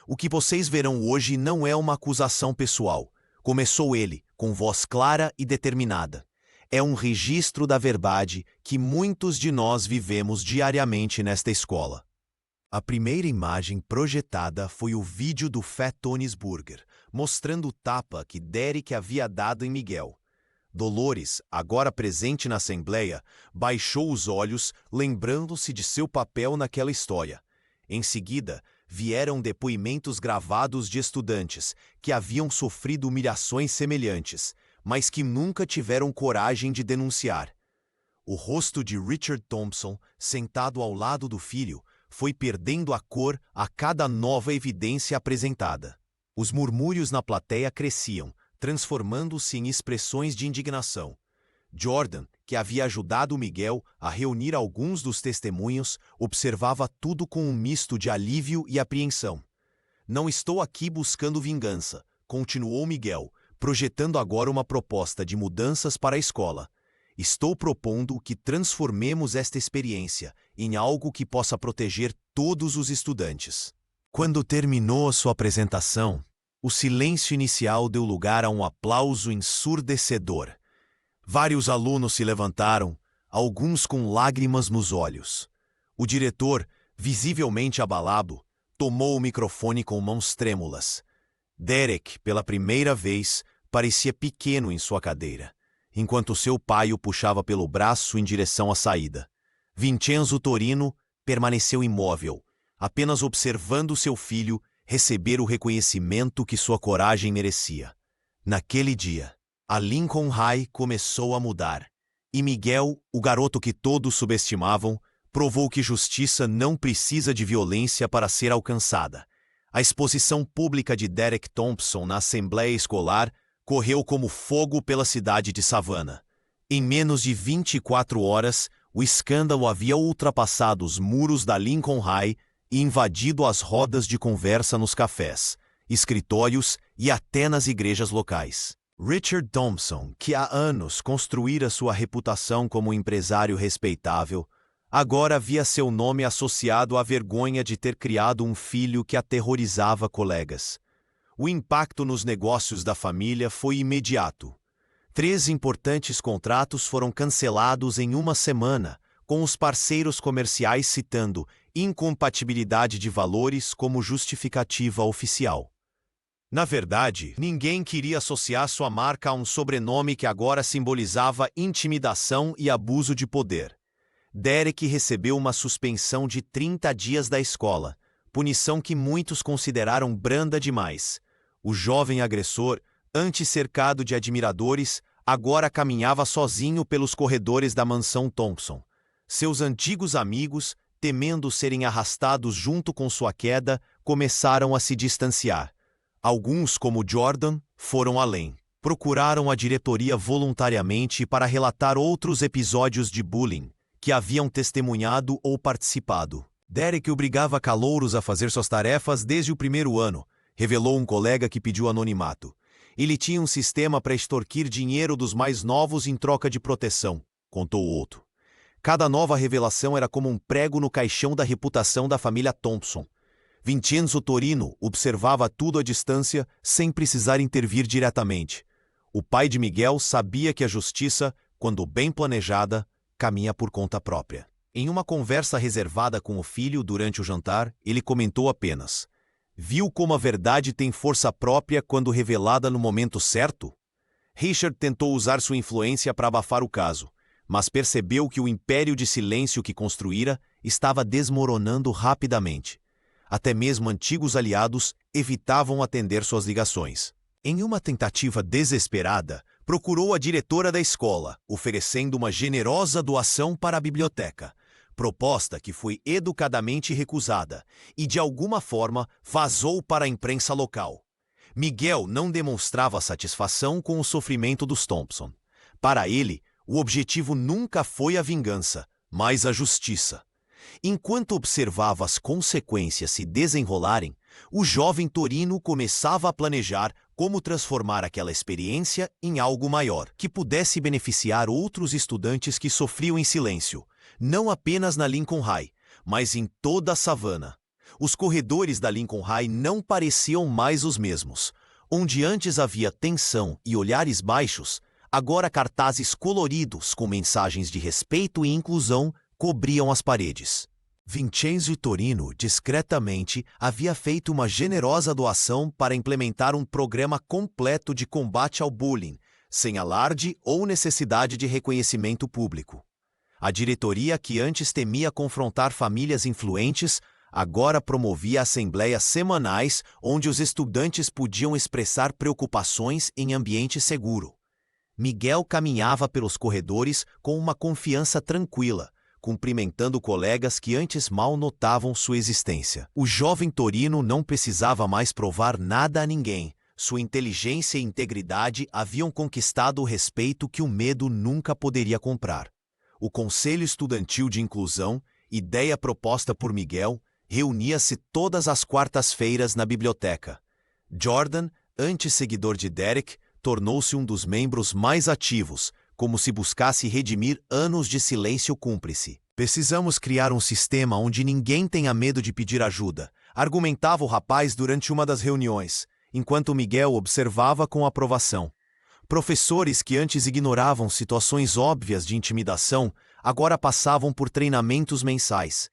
"O que vocês verão hoje não é uma acusação pessoal", começou ele, com voz clara e determinada. "É um registro da verdade que muitos de nós vivemos diariamente nesta escola." A primeira imagem projetada foi o vídeo do Fetones Burger, mostrando o tapa que Derek havia dado em Miguel. Dolores, agora presente na assembleia, baixou os olhos, lembrando-se de seu papel naquela história. Em seguida, vieram depoimentos gravados de estudantes que haviam sofrido humilhações semelhantes, mas que nunca tiveram coragem de denunciar. O rosto de Richard Thompson, sentado ao lado do filho, foi perdendo a cor a cada nova evidência apresentada. Os murmúrios na plateia cresciam, transformando-se em expressões de indignação. Jordan, que havia ajudado Miguel a reunir alguns dos testemunhos, observava tudo com um misto de alívio e apreensão. Não estou aqui buscando vingança, continuou Miguel, projetando agora uma proposta de mudanças para a escola. Estou propondo que transformemos esta experiência em algo que possa proteger todos os estudantes. Quando terminou sua apresentação, o silêncio inicial deu lugar a um aplauso ensurdecedor. Vários alunos se levantaram, alguns com lágrimas nos olhos. O diretor, visivelmente abalado, tomou o microfone com mãos trêmulas. Derek, pela primeira vez, parecia pequeno em sua cadeira, enquanto seu pai o puxava pelo braço em direção à saída. Vincenzo Torino permaneceu imóvel, apenas observando seu filho receber o reconhecimento que sua coragem merecia. Naquele dia, a Lincoln High começou a mudar, e Miguel, o garoto que todos subestimavam, provou que justiça não precisa de violência para ser alcançada. A exposição pública de Derek Thompson na Assembleia Escolar correu como fogo pela cidade de Savannah. Em menos de 24 horas, o escândalo havia ultrapassado os muros da Lincoln High e invadido as rodas de conversa nos cafés, escritórios e até nas igrejas locais. Richard Thompson, que há anos construíra sua reputação como um empresário respeitável, agora via seu nome associado à vergonha de ter criado um filho que aterrorizava colegas. O impacto nos negócios da família foi imediato. 3 importantes contratos foram cancelados em uma semana, com os parceiros comerciais citando incompatibilidade de valores como justificativa oficial. Na verdade, ninguém queria associar sua marca a um sobrenome que agora simbolizava intimidação e abuso de poder. Derek recebeu uma suspensão de 30 dias da escola, punição que muitos consideraram branda demais. O jovem agressor, antes cercado de admiradores, agora caminhava sozinho pelos corredores da mansão Thompson. Seus antigos amigos, temendo serem arrastados junto com sua queda, começaram a se distanciar. Alguns, como Jordan, foram além. Procuraram a diretoria voluntariamente para relatar outros episódios de bullying que haviam testemunhado ou participado. Derek obrigava calouros a fazer suas tarefas desde o primeiro ano, revelou um colega que pediu anonimato. Ele tinha um sistema para extorquir dinheiro dos mais novos em troca de proteção, contou outro. Cada nova revelação era como um prego no caixão da reputação da família Thompson. Vincenzo Torino observava tudo à distância sem precisar intervir diretamente. O pai de Miguel sabia que a justiça, quando bem planejada, caminha por conta própria. Em uma conversa reservada com o filho durante o jantar, ele comentou apenas: "Viu como a verdade tem força própria quando revelada no momento certo?" Richard tentou usar sua influência para abafar o caso, mas percebeu que o império de silêncio que construíra estava desmoronando rapidamente. Até mesmo antigos aliados evitavam atender suas ligações. Em uma tentativa desesperada, procurou a diretora da escola, oferecendo uma generosa doação para a biblioteca, proposta que foi educadamente recusada e, de alguma forma, vazou para a imprensa local. Miguel não demonstrava satisfação com o sofrimento dos Thompson. Para ele, o objetivo nunca foi a vingança, mas a justiça. Enquanto observava as consequências se desenrolarem, o jovem Torino começava a planejar como transformar aquela experiência em algo maior, que pudesse beneficiar outros estudantes que sofriam em silêncio, não apenas na Lincoln High, mas em toda a Savannah. Os corredores da Lincoln High não pareciam mais os mesmos. Onde antes havia tensão e olhares baixos, agora cartazes coloridos com mensagens de respeito e inclusão cobriam as paredes. Vincenzo Torino, discretamente, havia feito uma generosa doação para implementar um programa completo de combate ao bullying, sem alarde ou necessidade de reconhecimento público. A diretoria, que antes temia confrontar famílias influentes, agora promovia assembleias semanais onde os estudantes podiam expressar preocupações em ambiente seguro. Miguel caminhava pelos corredores com uma confiança tranquila, cumprimentando colegas que antes mal notavam sua existência. O jovem Torino não precisava mais provar nada a ninguém. Sua inteligência e integridade haviam conquistado o respeito que o medo nunca poderia comprar. O Conselho Estudantil de Inclusão, ideia proposta por Miguel, reunia-se todas as quartas-feiras na biblioteca. Jordan, antes seguidor de Derek, tornou-se um dos membros mais ativos, como se buscasse redimir anos de silêncio cúmplice. Precisamos criar um sistema onde ninguém tenha medo de pedir ajuda, argumentava o rapaz durante uma das reuniões, enquanto Miguel observava com aprovação. Professores que antes ignoravam situações óbvias de intimidação, agora passavam por treinamentos mensais.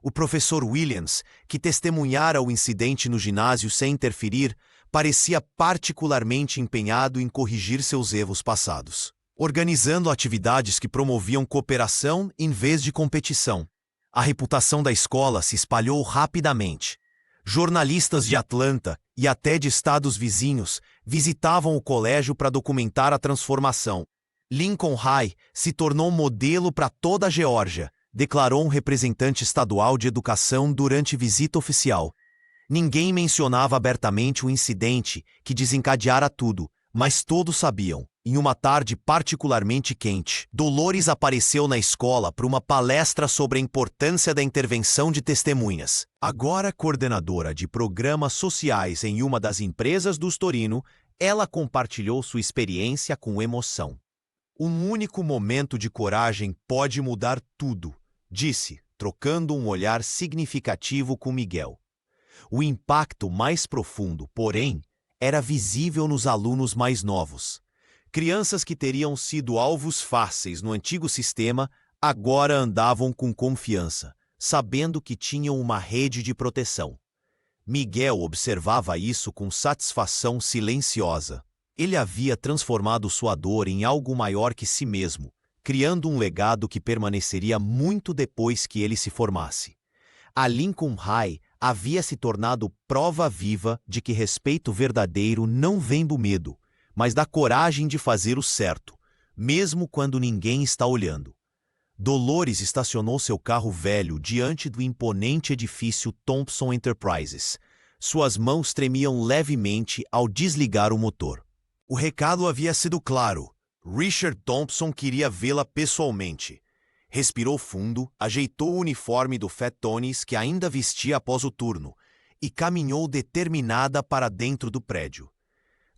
O professor Williams, que testemunhara o incidente no ginásio sem interferir, parecia particularmente empenhado em corrigir seus erros passados, organizando atividades que promoviam cooperação em vez de competição. A reputação da escola se espalhou rapidamente. Jornalistas de Atlanta e até de estados vizinhos visitavam o colégio para documentar a transformação. Lincoln High se tornou modelo para toda a Geórgia, declarou um representante estadual de educação durante visita oficial. Ninguém mencionava abertamente o incidente que desencadeara tudo, mas todos sabiam. Em uma tarde particularmente quente, Dolores apareceu na escola para uma palestra sobre a importância da intervenção de testemunhas. Agora coordenadora de programas sociais em uma das empresas dos Torino, ela compartilhou sua experiência com emoção. Um único momento de coragem pode mudar tudo, disse, trocando um olhar significativo com Miguel. O impacto mais profundo, porém, era visível nos alunos mais novos. Crianças que teriam sido alvos fáceis no antigo sistema agora andavam com confiança, sabendo que tinham uma rede de proteção. Miguel observava isso com satisfação silenciosa. Ele havia transformado sua dor em algo maior que si mesmo, criando um legado que permaneceria muito depois que ele se formasse. A Lincoln High havia se tornado prova viva de que respeito verdadeiro não vem do medo, mas da coragem de fazer o certo, mesmo quando ninguém está olhando. Dolores estacionou seu carro velho diante do imponente edifício Thompson Enterprises. Suas mãos tremiam levemente ao desligar o motor. O recado havia sido claro. Richard Thompson queria vê-la pessoalmente. Respirou fundo, ajeitou o uniforme do Fat Tony's que ainda vestia após o turno e caminhou determinada para dentro do prédio.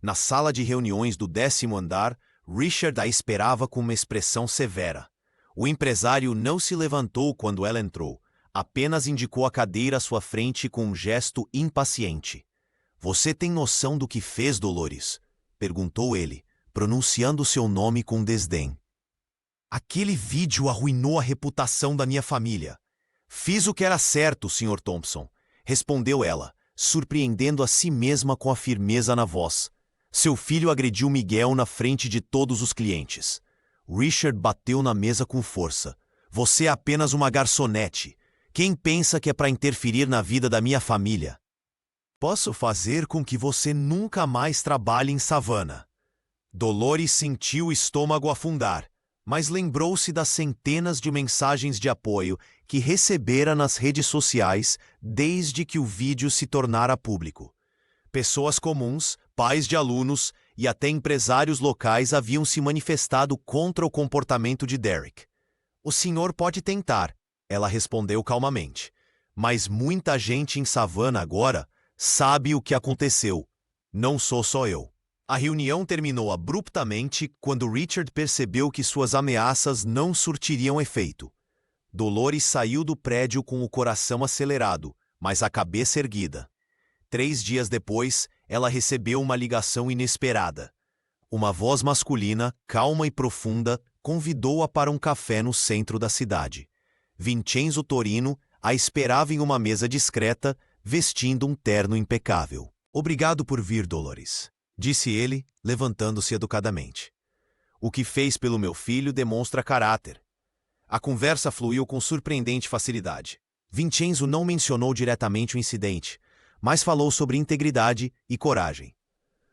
Na sala de reuniões do 10º andar, Richard a esperava com uma expressão severa. O empresário não se levantou quando ela entrou, apenas indicou a cadeira à sua frente com um gesto impaciente. — Você tem noção do que fez, Dolores? Perguntou ele, pronunciando seu nome com desdém. — Aquele vídeo arruinou a reputação da minha família. — Fiz o que era certo, Sr. Thompson, respondeu ela, surpreendendo a si mesma com a firmeza na voz. Seu filho agrediu Miguel na frente de todos os clientes. Richard bateu na mesa com força. Você é apenas uma garçonete. Quem pensa que é para interferir na vida da minha família? Posso fazer com que você nunca mais trabalhe em Savannah. Dolores sentiu o estômago afundar, mas lembrou-se das centenas de mensagens de apoio que recebera nas redes sociais desde que o vídeo se tornara público. Pessoas comuns, pais de alunos e até empresários locais haviam se manifestado contra o comportamento de Derek. O senhor pode tentar, ela respondeu calmamente. Mas muita gente em Savannah agora sabe o que aconteceu. Não sou só eu. A reunião terminou abruptamente quando Richard percebeu que suas ameaças não surtiriam efeito. Dolores saiu do prédio com o coração acelerado, mas a cabeça erguida. 3 dias depois, ela recebeu uma ligação inesperada. Uma voz masculina, calma e profunda, convidou-a para um café no centro da cidade. Vincenzo Torino a esperava em uma mesa discreta, vestindo um terno impecável. Obrigado por vir, Dolores, disse ele, levantando-se educadamente. O que fez pelo meu filho demonstra caráter. A conversa fluiu com surpreendente facilidade. Vincenzo não mencionou diretamente o incidente, mas falou sobre integridade e coragem.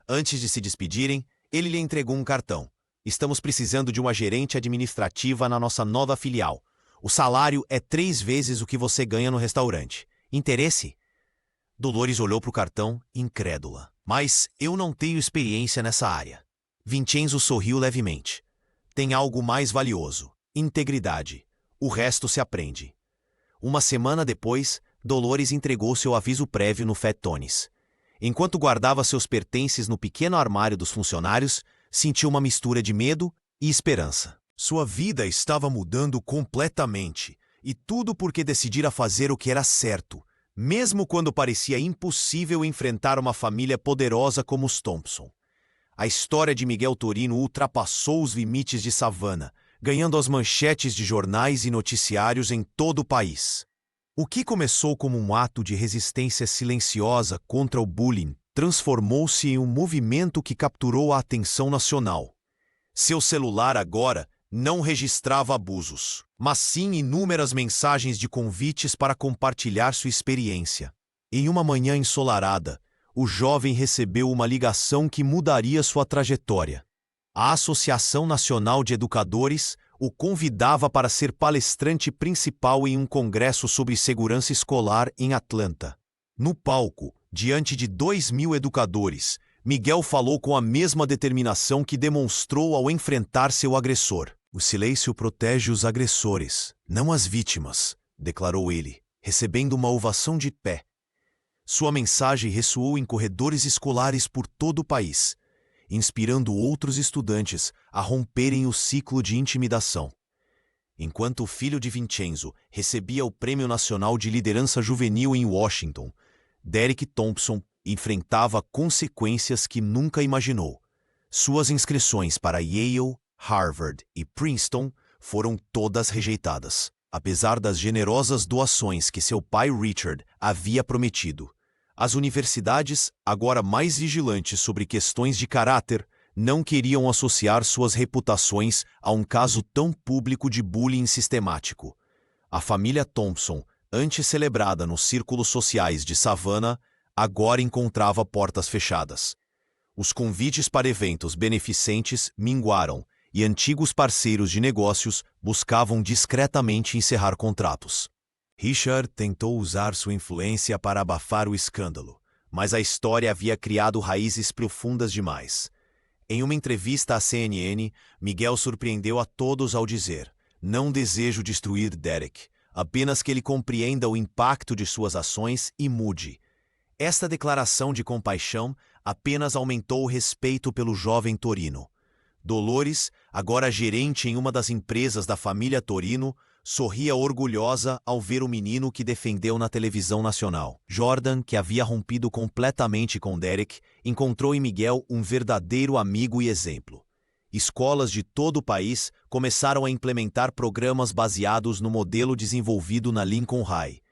Antes de se despedirem, ele lhe entregou um cartão. Estamos precisando de uma gerente administrativa na nossa nova filial. O salário é 3 vezes o que você ganha no restaurante. Interesse? Dolores olhou para o cartão, incrédula. Mas eu não tenho experiência nessa área. Vincenzo sorriu levemente. Tem algo mais valioso: integridade. O resto se aprende. Uma semana depois, Dolores entregou seu aviso prévio no Fat Tony's. Enquanto guardava seus pertences no pequeno armário dos funcionários, sentiu uma mistura de medo e esperança. Sua vida estava mudando completamente, e tudo porque decidira fazer o que era certo, mesmo quando parecia impossível enfrentar uma família poderosa como os Thompson. A história de Miguel Torino ultrapassou os limites de Savannah, ganhando as manchetes de jornais e noticiários em todo o país. O que começou como um ato de resistência silenciosa contra o bullying transformou-se em um movimento que capturou a atenção nacional. Seu celular agora não registrava abusos, mas sim inúmeras mensagens de convites para compartilhar sua experiência. Em uma manhã ensolarada, o jovem recebeu uma ligação que mudaria sua trajetória. A Associação Nacional de Educadores o convidava para ser palestrante principal em um congresso sobre segurança escolar em Atlanta. No palco, diante de 2.000 educadores, Miguel falou com a mesma determinação que demonstrou ao enfrentar seu agressor. O silêncio protege os agressores, não as vítimas, declarou ele, recebendo uma ovação de pé. Sua mensagem ressoou em corredores escolares por todo o país, inspirando outros estudantes a romperem o ciclo de intimidação. Enquanto o filho de Vincenzo recebia o Prêmio Nacional de Liderança Juvenil em Washington, Derek Thompson enfrentava consequências que nunca imaginou. Suas inscrições para Yale, Harvard e Princeton foram todas rejeitadas, apesar das generosas doações que seu pai Richard havia prometido. As universidades, agora mais vigilantes sobre questões de caráter, não queriam associar suas reputações a um caso tão público de bullying sistemático. A família Thompson, antes celebrada nos círculos sociais de Savannah, agora encontrava portas fechadas. Os convites para eventos beneficentes minguaram e antigos parceiros de negócios buscavam discretamente encerrar contratos. Richard tentou usar sua influência para abafar o escândalo, mas a história havia criado raízes profundas demais. Em uma entrevista à CNN, Miguel surpreendeu a todos ao dizer: "Não desejo destruir Derek, apenas que ele compreenda o impacto de suas ações e mude." Esta declaração de compaixão apenas aumentou o respeito pelo jovem Torino. Dolores, agora gerente em uma das empresas da família Torino, sorria orgulhosa ao ver o menino que defendeu na televisão nacional. Jordan, que havia rompido completamente com Derek, encontrou em Miguel um verdadeiro amigo e exemplo. Escolas de todo o país começaram a implementar programas baseados no modelo desenvolvido na Lincoln High.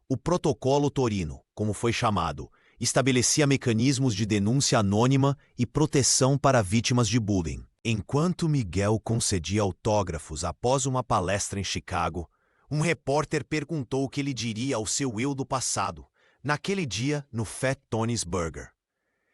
O Protocolo Torino, como foi chamado, estabelecia mecanismos de denúncia anônima e proteção para vítimas de bullying. Enquanto Miguel concedia autógrafos após uma palestra em Chicago, um repórter perguntou o que ele diria ao seu eu do passado, naquele dia no Fat Tony's Burger.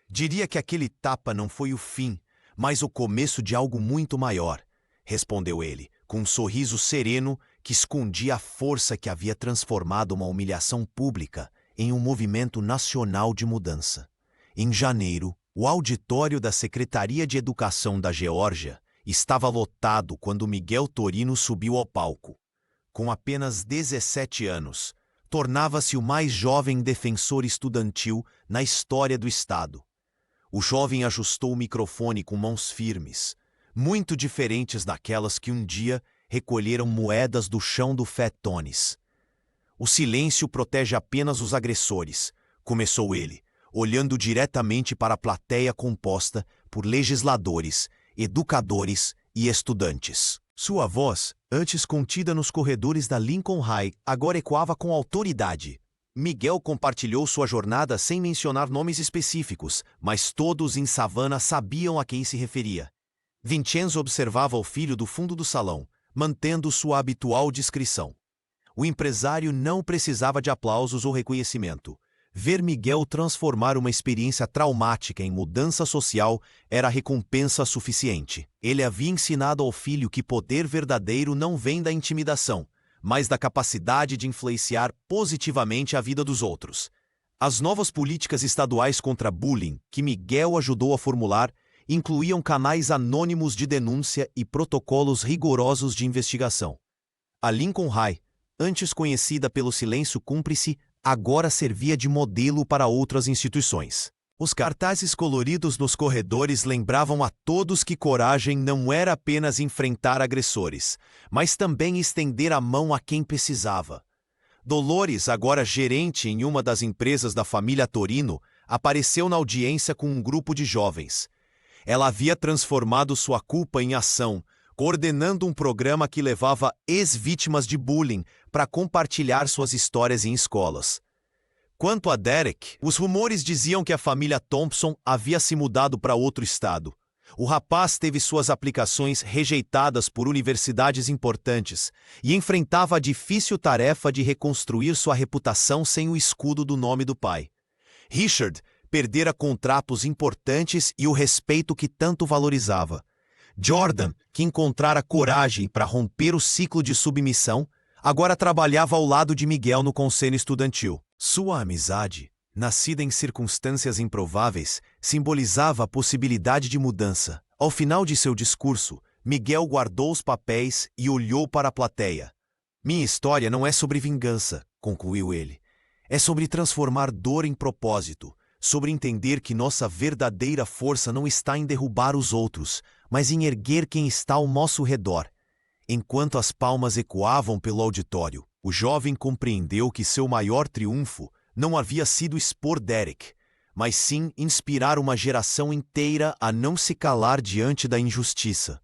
"Diria que aquele tapa não foi o fim, mas o começo de algo muito maior", respondeu ele, com um sorriso sereno que escondia a força que havia transformado uma humilhação pública em um movimento nacional de mudança. Em janeiro, o auditório da Secretaria de Educação da Geórgia estava lotado quando Miguel Torino subiu ao palco. Com apenas 17 anos, tornava-se o mais jovem defensor estudantil na história do estado. O jovem ajustou o microfone com mãos firmes, muito diferentes daquelas que um dia recolheram moedas do chão do Fat Tony's. "O silêncio protege apenas os agressores", começou ele, olhando diretamente para a plateia composta por legisladores, educadores e estudantes. Sua voz, antes contida nos corredores da Lincoln High, agora ecoava com autoridade. Miguel compartilhou sua jornada sem mencionar nomes específicos, mas todos em Savannah sabiam a quem se referia. Vincenzo observava o filho do fundo do salão, mantendo sua habitual discrição. O empresário não precisava de aplausos ou reconhecimento. Ver Miguel transformar uma experiência traumática em mudança social era recompensa suficiente. Ele havia ensinado ao filho que poder verdadeiro não vem da intimidação, mas da capacidade de influenciar positivamente a vida dos outros. As novas políticas estaduais contra bullying, que Miguel ajudou a formular, incluíam canais anônimos de denúncia e protocolos rigorosos de investigação. A Lincoln High, antes conhecida pelo silêncio cúmplice, agora servia de modelo para outras instituições. Os cartazes coloridos nos corredores lembravam a todos que coragem não era apenas enfrentar agressores, mas também estender a mão a quem precisava. Dolores, agora gerente em uma das empresas da família Torino, apareceu na audiência com um grupo de jovens. Ela havia transformado sua culpa em ação, coordenando um programa que levava ex-vítimas de bullying para compartilhar suas histórias em escolas. Quanto a Derek, os rumores diziam que a família Thompson havia se mudado para outro estado. O rapaz teve suas aplicações rejeitadas por universidades importantes e enfrentava a difícil tarefa de reconstruir sua reputação sem o escudo do nome do pai. Richard perdera contratos importantes e o respeito que tanto valorizava. Jordan, que encontrara coragem para romper o ciclo de submissão, agora trabalhava ao lado de Miguel no conselho estudantil. Sua amizade, nascida em circunstâncias improváveis, simbolizava a possibilidade de mudança. Ao final de seu discurso, Miguel guardou os papéis e olhou para a plateia. Minha história não é sobre vingança, concluiu ele. É sobre transformar dor em propósito, sobre entender que nossa verdadeira força não está em derrubar os outros, mas em erguer quem está ao nosso redor. Enquanto as palmas ecoavam pelo auditório, o jovem compreendeu que seu maior triunfo não havia sido expor Derek, mas sim inspirar uma geração inteira a não se calar diante da injustiça.